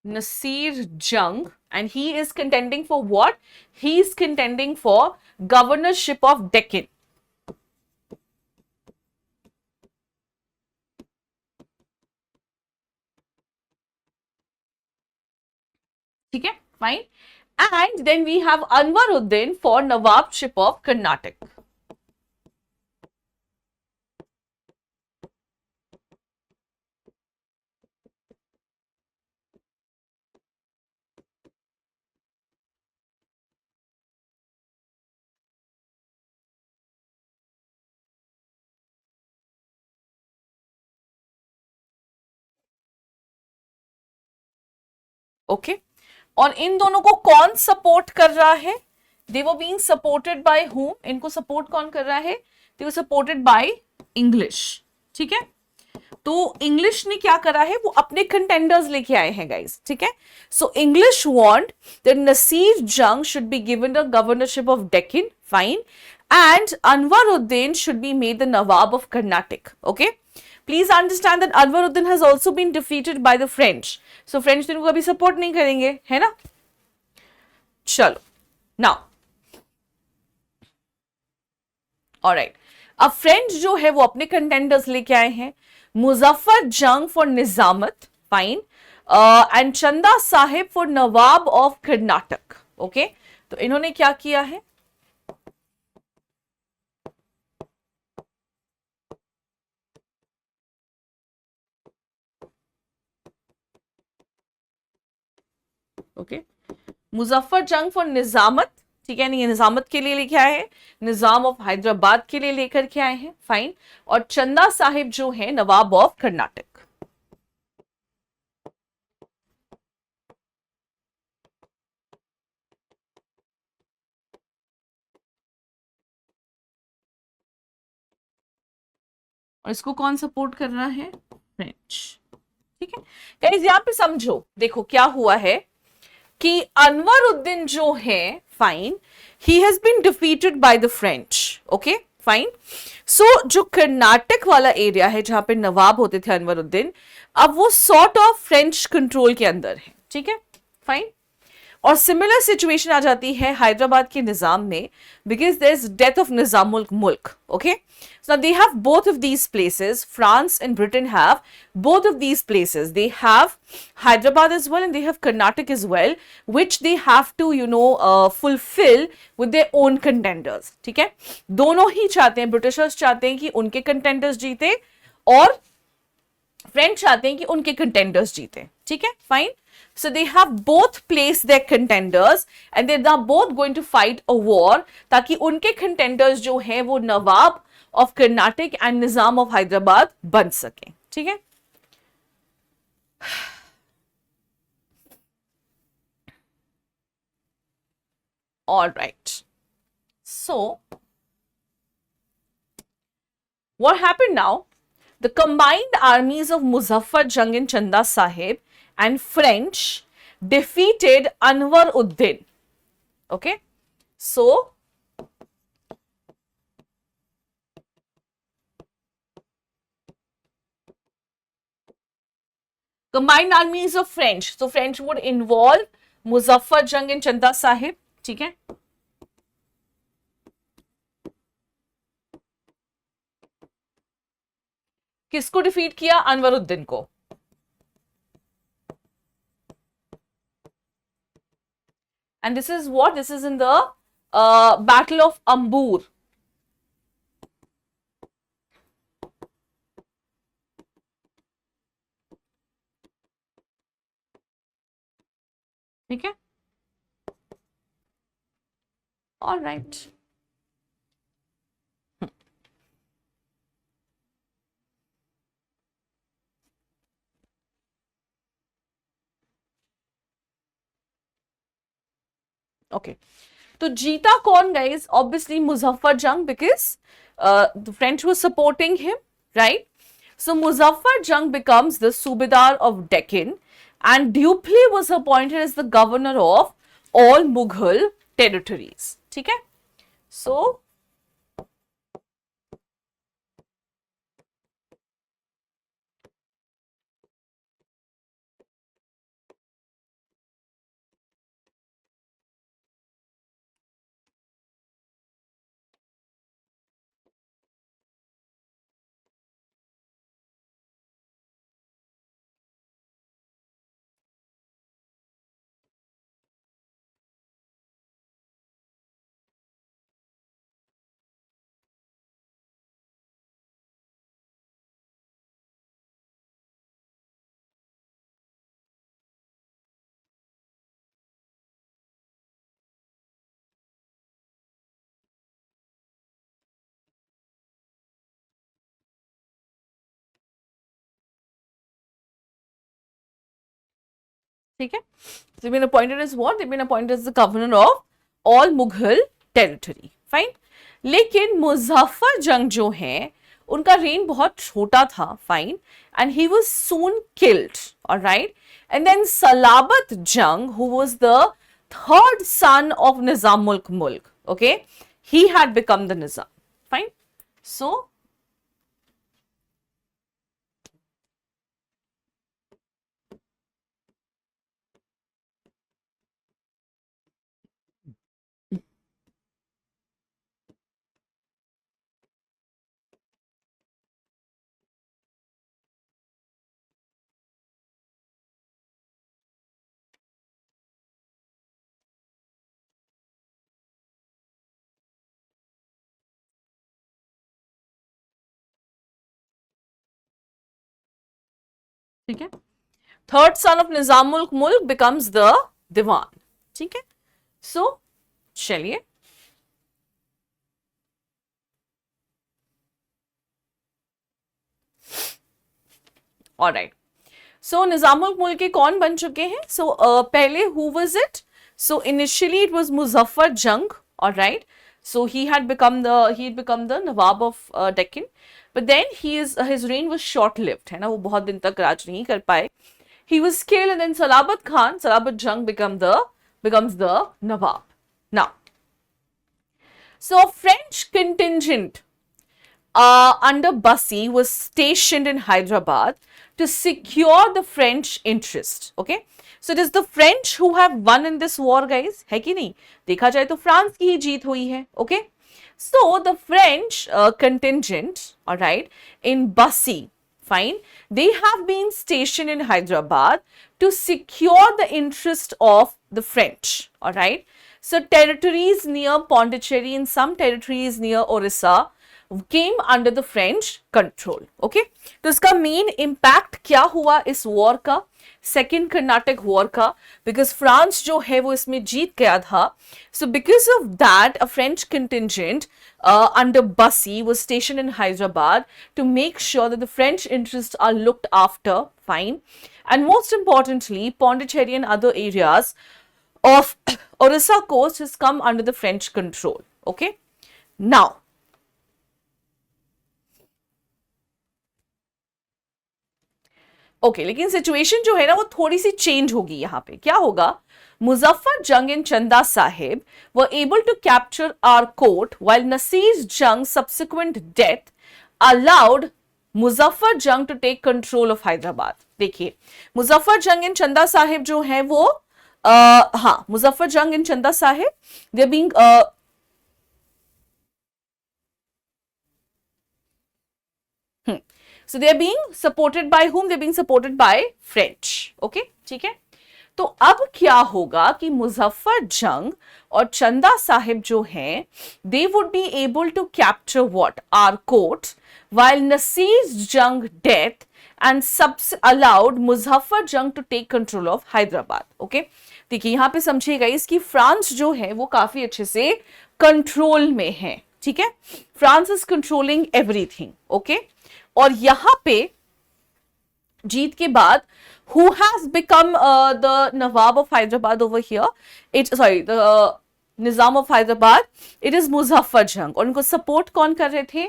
Nasir Jung, and he is contending for what? He is contending for governorship of Deccan. ठीक है, fine. And then we have Anwaruddin for Nawabship of Karnataka. Okay, और इन दोनों को कौन support कर रहा है? They were being supported by whom? इनको सपोर्ट कौन कर रहा है? They were supported by English. ठीक है, तो इंग्लिश ने क्या करा है, वो अपने कंटेंडर्स लेके आए हैं गाइस. ठीक है, so English want that Nasir Jung should be given the governorship of Deccan. Fine, and Anwaruddin should be made the Nawab of Karnataka. Okay, please understand that Anwaruddin has also been defeated by the French. So French तो इनको कभी support नहीं करेंगे, है ना. चलो, now alright, अब French जो है वो अपने कंटेंडर्स लेके आए हैं. मुजफ्फर जंग फॉर निजामत, फाइन, एंड चंदा Sahib for Nawab of Karnataka. Okay, तो इन्होंने क्या किया है? ओके, मुजफ्फर जंग फॉर निजामत. ठीक है, नहीं, निजामत के लिए लेके आए हैं, निजाम ऑफ हैदराबाद के लिए लेकर के आए हैं. फाइन, और चंदा साहिब जो है नवाब ऑफ कर्नाटक. और इसको कौन सपोर्ट कर रहा है? फ्रेंच. ठीक है गाइस, यहां पे समझो, देखो क्या हुआ है कि अनवरुद्दीन जो है, fine, he has been defeated by the French, okay fine. So जो कर्नाटक वाला एरिया है जहां पे नवाब होते थे अनवरुद्दीन, अब वो सॉर्ट ऑफ फ्रेंच कंट्रोल के अंदर है, ठीक है फाइन। और सिमिलर सिचुएशन आ जाती है हैदराबाद के निजाम में, because there is death of Nizam ul Mulk, okay. So they have both of these places, France and Britain have both of these places. They have Hyderabad as well and they have Karnataka as well, which they have to fulfill with their own contenders. ठीक है, दोनों ही चाहते हैं, Britishers चाहते हैं कि उनके contenders जीते और फ्रेंच चाहते हैं कि उनके कंटेंडर्स जीते, ठीक है fine. So they have both placed their contenders and they're now both going to fight a war ताकि उनके contenders जो हैं वो नवाब of Karnataka and Nizam of Hyderabad बन सके, ठीक है। All right. So what happened now? The combined armies of Muzaffar Jung and Chanda Sahib and French defeated Anwar Uddin. Okay. So combined armies of French. So French would involve Muzaffar Jung and Chanda Sahib. ठीक है, किसको defeat किया? अनवरुद्दीन को। And this is what? This is in the Battle of Ambur. ठीक है, all right. Okay. तो जीता कौन गाइज? ऑब्वियसली मुजफ्फर जंग, because the French was supporting him, right? So Muzaffar Jung becomes the Subedar of Deccan and Dupley was appointed as the governor of all Mughal territories. ठीक है, so ठीक है, they've been appointed as what? They've been appointed as the governor of all Mughal territory. Fine. लेकिन मुजफ्फर जंग जो है उनका rain बहुत छोटा था, fine, and he was soon killed, alright. And then Salabat Jung, who was the third son of Nizam Mulk, okay, he had become the Nizam. Fine. So ठीक है, थर्ड सन ऑफ निजाम मुल्क बिकम्स द दीवान, ठीक है। सो चलिए, ऑलराइट। सो निजामुल मुल्क के कौन बन चुके हैं? सो पहले who was it? So initially it was Muzaffar जंग, alright. So he had become the Nawab of Deccan, but then his reign was short lived, है ना, वो बहुत दिन तक राज नहीं कर पाए. He was killed, and then Salabat Jung becomes the Nawab. Now, so a French contingent under Bassi was stationed in Hyderabad to secure the French interest. Okay, so it is the French who have won in this war, guys. है कि नहीं? देखा जाए तो France की ही जीत हुई है. Okay, so the French contingent, all right, in Bassi, fine, they have been stationed in Hyderabad to secure the interest of the French. All right, so territories near Pondicherry and some territories near Orissa came under the French control. Okay, तो इसका main impact क्या हुआ इस war का, second Karnataka war का, because France जो है वो इसमें जीत गया था. So because of that a French contingent under Bassi was stationed in Hyderabad to make sure that the French interests are looked after, fine. And most importantly, Pondicherry and other areas of Orissa coast has come under the French control. Okay, now okay लेकिन situation जो है ना वो थोड़ी सी change होगी. यहाँ पे क्या होगा, मुजफ्फर जंग इन चंदा Sahib were able to capture Arcot while Nasir's Jung subsequent death allowed Muzaffar जंग to take control of Hyderabad. देखिए मुजफ्फर जंग इन चंदा साहिब जो है वो हाँ मुजफ्फर जंग इन चंदा Sahib they being so they are being supported by whom? They are being supported by French. Okay, ठीक है. तो अब क्या होगा कि मुजफ्फर जंग और चंदा साहिब जो हैं they would be able to capture what? Arcot while Nasir's Jung death and allowed Muzaffar जंग to take control of Hyderabad. Okay, देखिए यहाँ पे समझिएगा इसकी फ्रांस जो है वो काफी अच्छे से कंट्रोल में है. ठीक है, France is controlling everything. Okay, और यहां पे जीत के बाद who has become the Nawab of Hyderabad over here? The Nizam of Hyderabad. It is Muzaffar जंग. और उनको सपोर्ट कौन कर रहे थे?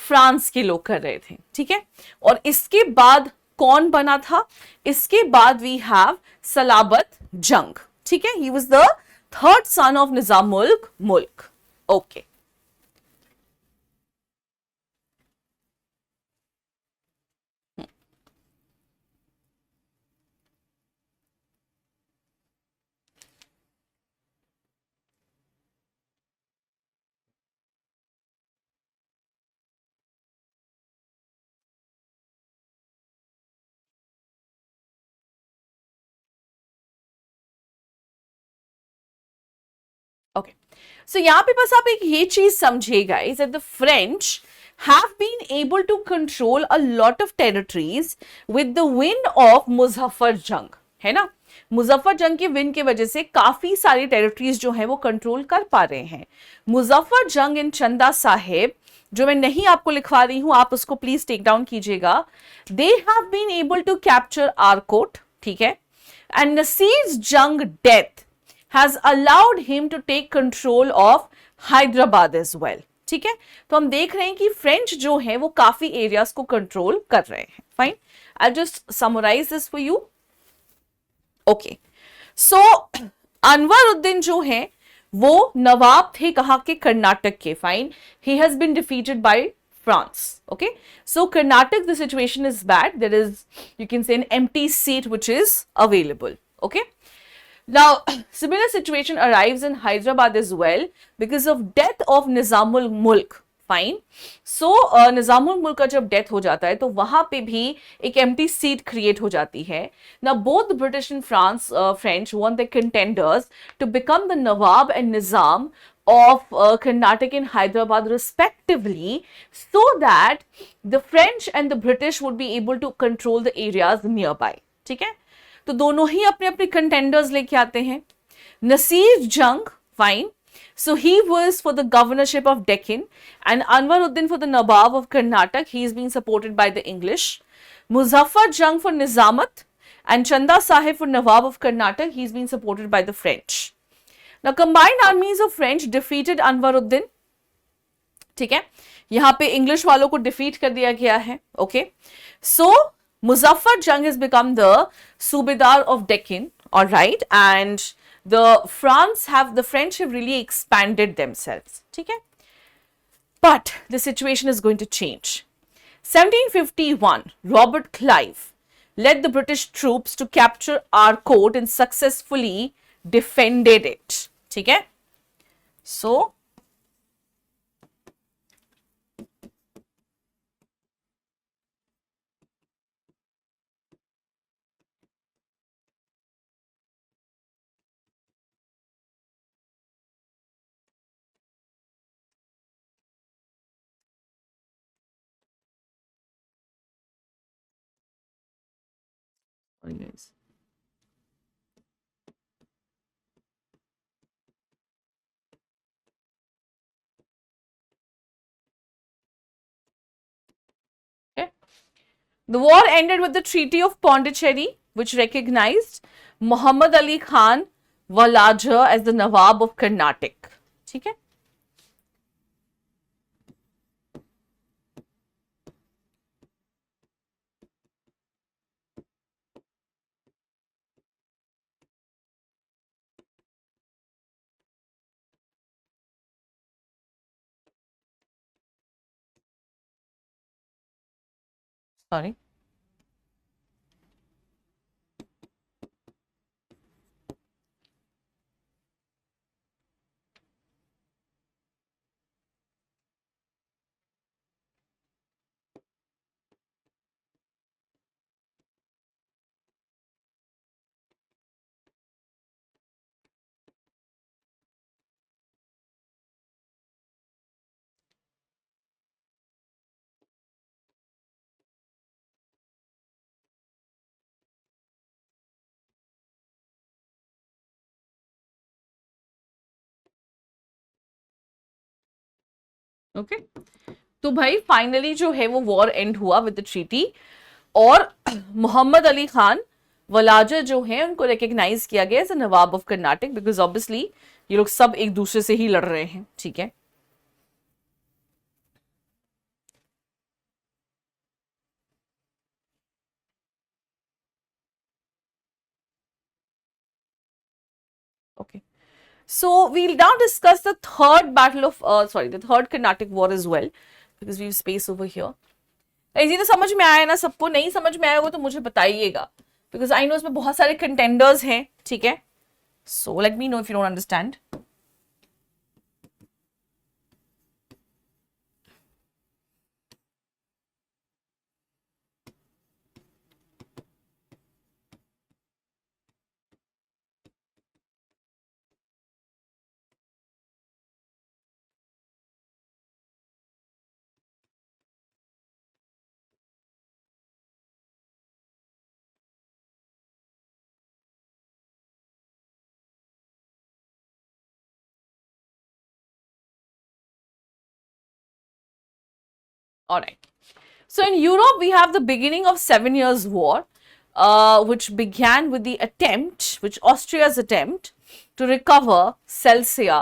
फ्रांस के लोग कर रहे थे. ठीक है, और इसके बाद कौन बना था? इसके बाद वी हैव सलाबत जंग. ठीक है, he was the third son of Nizam Mulk. Okay. Okay, so यहाँ पे बस आप एक ये चीज समझिएगा is that the French have been able to control a lot of territories with the win of Muzaffar जंग. है ना, मुजफ्फर जंग के विन की वजह से काफी सारी टेरिटरीज जो है वो कंट्रोल कर पा रहे हैं. मुजफ्फर जंग इन चंदा साहिब जो मैं नहीं आपको लिखवा रही हूं, आप उसको प्लीज टेक डाउन कीजिएगा. They have been able to capture Arcot. ठीक है, and Nasir's Jung death has allowed him to take control of Hyderabad as well. ठीक है, तो हम देख रहे हैं कि फ्रेंच जो है वो काफी एरियाज को कंट्रोल कर रहे हैं. Fine, I just summarise this for you. Okay, so Anwaruddin जो है वो नवाब थे कहाँ के? कर्नाटक के. Fine, he has been defeated by France. Okay, so Karnataka, the situation is bad. There is, you can say, an empty seat which is available. Okay. Now, similar situation arrives in Hyderabad as well because of death of Nizamul Mulk. Fine. So, Nizamul Mulk का जब death हो जाता है तो वहाँ पे भी एक empty seat create हो जाती है. Now, both the British and French want their contenders to become the Nawab and Nizam of Karnataka and Hyderabad respectively, so that the French and the British would be able to control the areas nearby. ठीक है, तो दोनों ही अपने अपने contenders लेके आते हैं. Naseer Jung, fine, so he was for the governorship of Deccan, and Anwaruddin for the Nawab of Karnataka. He is being supported by the English. Muzaffar Jung for Nizamat, and Chanda Sahib for Nawab of Karnataka. He is being supported by the French. Now, combined armies of French defeated Anwaruddin. ठीक है, यहाँ पे English वालों को defeat कर दिया गया है. ओके, सो मुजफ्फर जंग has become the सूबेदार of Deccan, all right, and the French have really expanded themselves. ठीक है, but the situation is going to change. 1751, Robert Clive led the British troops to capture Arcot and successfully defended it. ठीक है, so anyways. Okay. The war ended with the Treaty of Pondicherry, which recognized Muhammad Ali Khan Walaja as the Nawab of Carnatic. ठीक है, sorry. Okay, तो भाई finally जो है वो war and हुआ विद द ट्रीटी, और मोहम्मद अली खान वलाजा जो है उनको रिकग्नाइज किया गया as a Nawab of Carnatic, because obviously ये लोग सब एक दूसरे से ही लड़ रहे हैं. ठीक है, okay, so we'll now discuss the third battle of the third Carnatic war as well, because we have space over here. इसी तो समझ में आया ना सबको? नहीं समझ में आया होगा तो मुझे बताइएगा, बिकॉज आई नो इसमें बहुत सारे कंटेंडर्स हैं. ठीक है, so let me know if you don't understand. All right. So in Europe, we have the beginning of 7 Years' War, which began with the attempt, Austria's attempt to recover Silesia,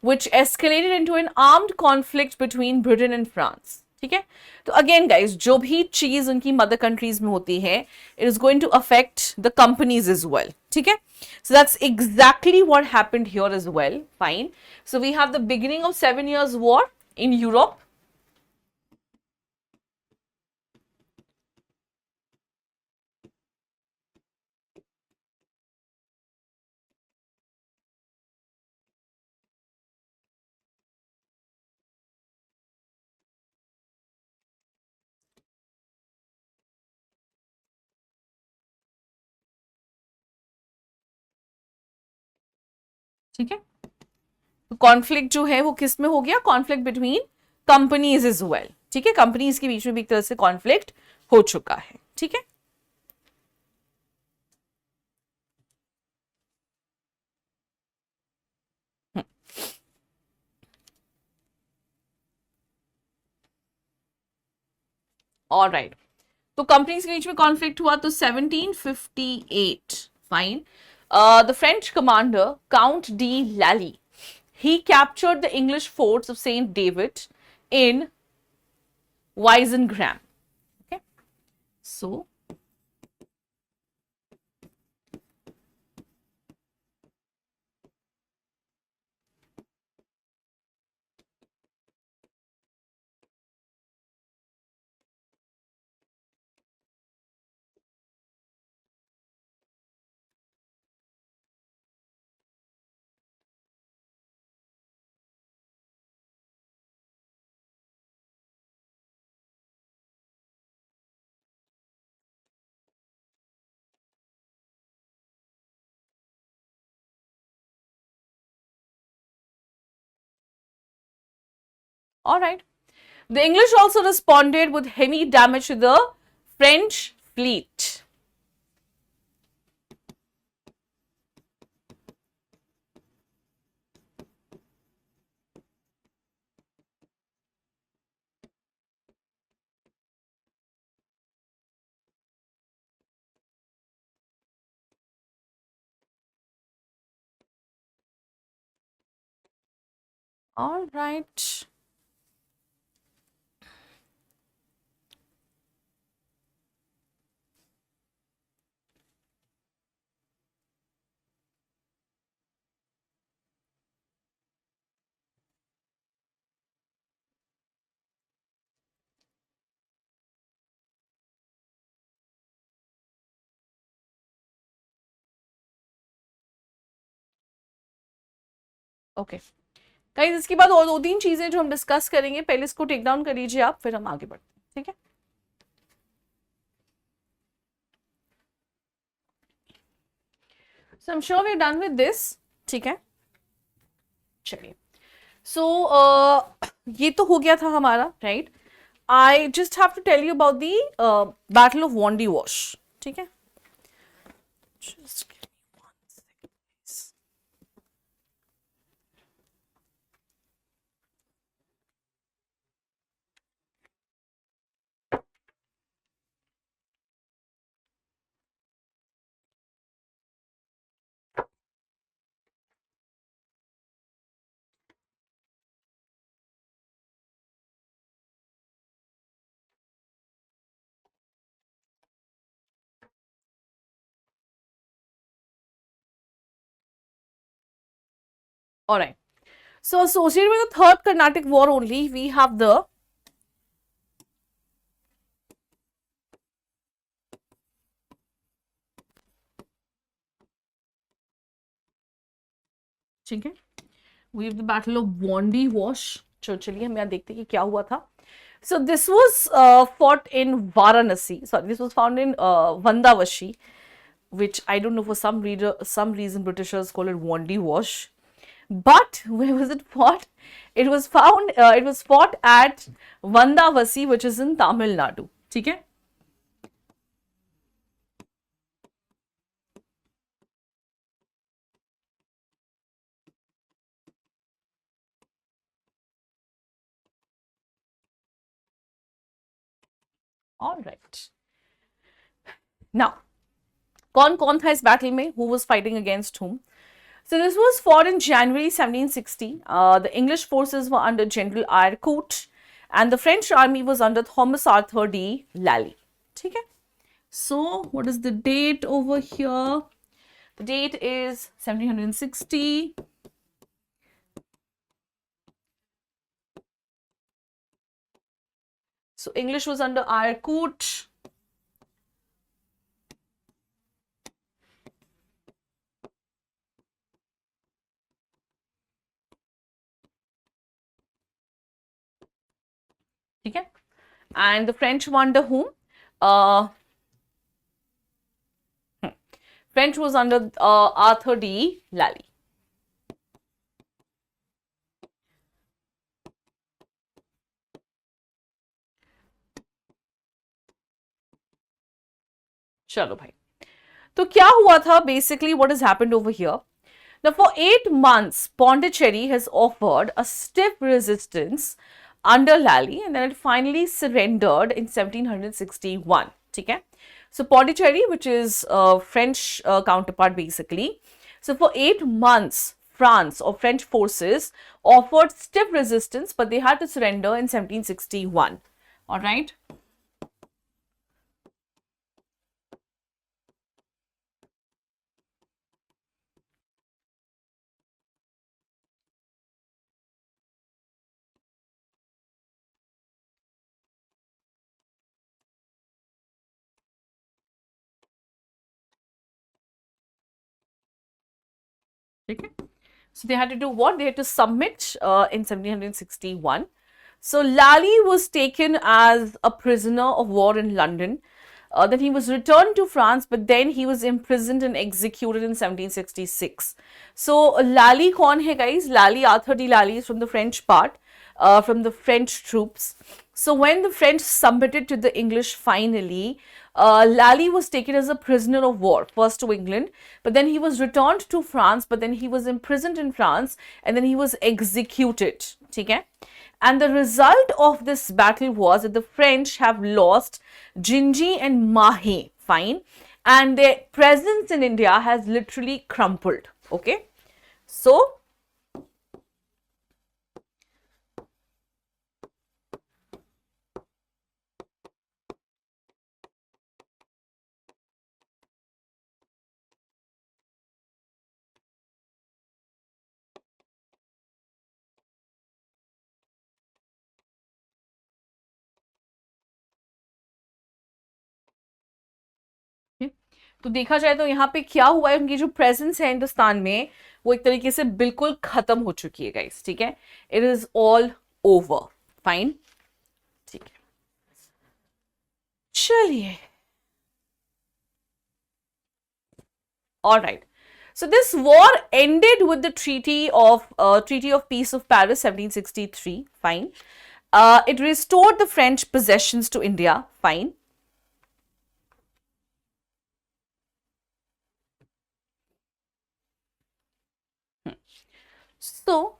which escalated into an armed conflict between Britain and France. ठीक है, तो again guys जो भी चीज उनकी mother countries में होती है, it is going to affect the companies as well. ठीक है, so that's exactly what happened here as well. Fine, so we have the beginning of 7 Years' War in Europe. ठीक है, तो कॉन्फ्लिक्ट जो है वो किस में हो गया? Conflict between companies as well. ठीक है, कंपनीज के बीच में भी एक तरह से कॉन्फ्लिक्ट हो चुका है. ठीक है, ऑलराइट, तो कंपनीज के बीच में कॉन्फ्लिक्ट हुआ तो 1758. Fine, the French commander Count de Lally, he captured the English forts of Saint David in Weizengram. Okay, so all right. The English also responded with heavy damage to the French fleet. All right. Okay guys, इसके बाद और 2-3 चीजें जो हम discuss करेंगे, पहले इसको take down कर लीजिए आप, फिर हम आगे बढ़ते हैं, ठीक है। So I am sure we are done with this, ठीक है। चलिए, सो ये तो हो गया था हमारा, right. I just have to tell you about the battle of Wandiwash, ठीक है। Just give me 1 second, please. All right. So associated with the Third Carnatic War only, we have the ठीक है, we have the Battle of Wandy Wash. चलिए हम यहाँ देखते हैं कि क्या हुआ था. So this was fought in Varanasi. Sorry, this was found in Vandavashi, which I don't know, for some reason Britishers call it Wandy Wash. But where was it fought? It was fought at Vandavasi, which is in Tamil Nadu. ठीक है. All right. Now, कौन था इस battle में? Who was fighting against whom? So this was fought in January 1760. The English forces were under General Eyrecourt, and the French army was under Thomas Arthur de Lally. ठीक है? So what is the date over here? The date is 1760. So English was under Eyrecourt. ठीक है? And the French were under whom? French was under Arthur de Lally. चलो भाई, तो क्या हुआ था? Basically, what has happened over here? Now, for 8 months, Pondicherry has offered a stiff resistance under Lally, and then it finally surrendered in 1761. ठीक है? So Pondicherry, which is French counterpart basically. So for 8 months, France or French forces offered stiff resistance, but they had to surrender in 1761. All right. Okay. So they had to do what? They had to submit in 1761. So Lally was taken as a prisoner of war in London. Then he was returned to France, but then he was imprisoned and executed in 1766. So Lally kaun hai guys? Lally, Arthur de Lally is from the French part, from the French troops. So when the French submitted to the English finally, Lally was taken as a prisoner of war, first to England, but then he was returned to France, but then he was imprisoned in France, and then he was executed. Okay? And the result of this battle was that the French have lost Gingee and Mahe, fine, and their presence in India has literally crumpled. Okay? So, तो देखा जाए तो यहाँ पे क्या हुआ है, उनकी जो प्रेजेंस है हिंदुस्तान में वो एक तरीके से बिल्कुल खत्म हो चुकी है गाइस. ठीक है, it is all over. Fine, ठीक है, चलिए. All right. So this war ended with the Treaty of Peace of Paris 1763. Fine. It restored the French possessions to India. Fine. So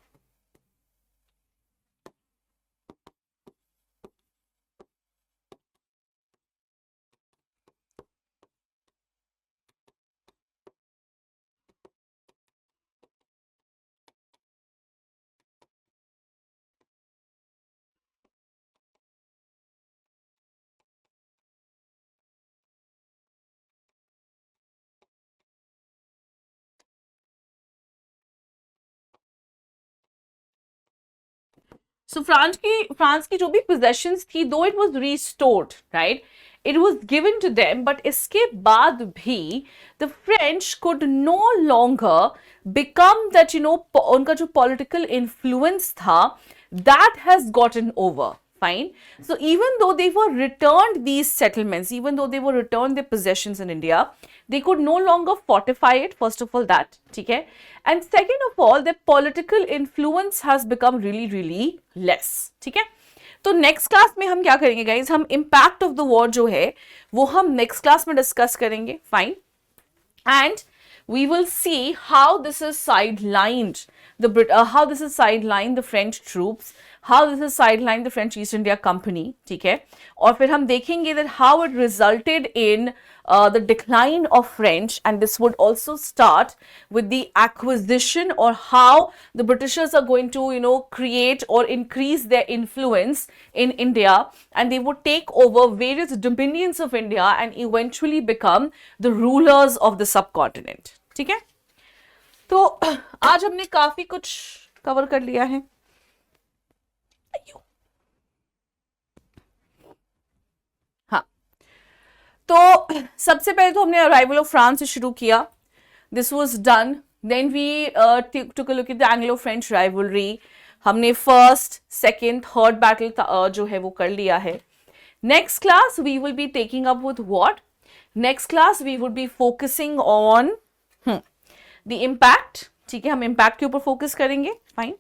So France की जो भी possessions थी, though it was restored, right? It was given to them, but इसके बाद भी the French could no longer become that, उनका जो political influence था, that has gotten over. Fine. So even though they were returned these settlements, even though they were returned their possessions in India, they could no longer fortify it. First of all, that, okay, and second of all, their political influence has become really, really less. Okay. तो next class में हम क्या करेंगे guys, हम impact of the war जो है वो हम नेक्स्ट क्लास में डिस्कस करेंगे. Fine. And we will see how this is sidelined how this is sidelined the French troops, how this is sidelined the French East India Company. ठीक है, और फिर हम देखेंगे that how it resulted in the decline of French, and this would also start with the acquisition, or how the Britishers are going to create or increase their influence in India, and they would take over various dominions of India and eventually become the rulers of the subcontinent. ठीक है, तो आज हमने काफी कुछ cover कर लिया है. हाँ, तो सबसे पहले तो हमने अराइवल ऑफ फ्रांस से शुरू किया. This was done. Then we took a look at the Anglo French rivalry. हमने फर्स्ट, सेकंड, थर्ड बैटल जो है वो कर लिया है. Next class we will be taking up with what? Next class we would be focusing on the impact. ठीक है, हम इम्पैक्ट के ऊपर फोकस करेंगे. Fine.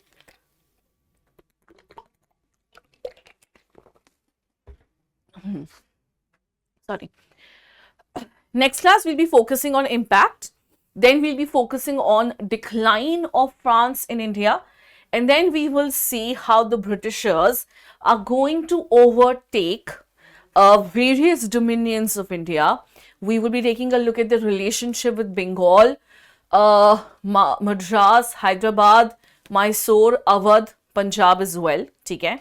Sorry. Next class we'll be focusing on impact. Then we'll be focusing on decline of France in India. And then we will see how the Britishers are going to overtake various dominions of India. We will be taking a look at the relationship with Bengal, Madras, Hyderabad, Mysore, Awadh, Punjab as well. ठीक है.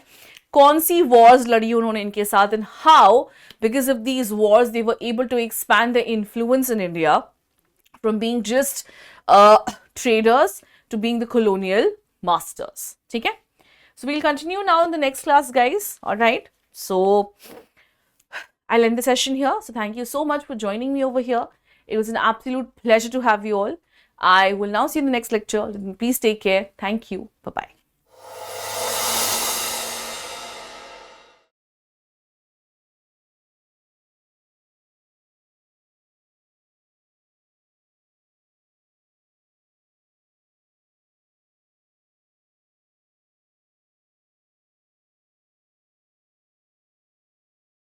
कौन सी wars लड़ी उन्होंने इनके साथ, and how because of these wars they were able to expand their influence in India from being just traders to being the colonial masters. ठीक है? So we'll continue now in the next class, guys. All right. So I'll end the session here. So thank you so much for joining me over here. It was an absolute pleasure to have you all. I will now see you in the next lecture. Please take care. Thank you. Bye-bye.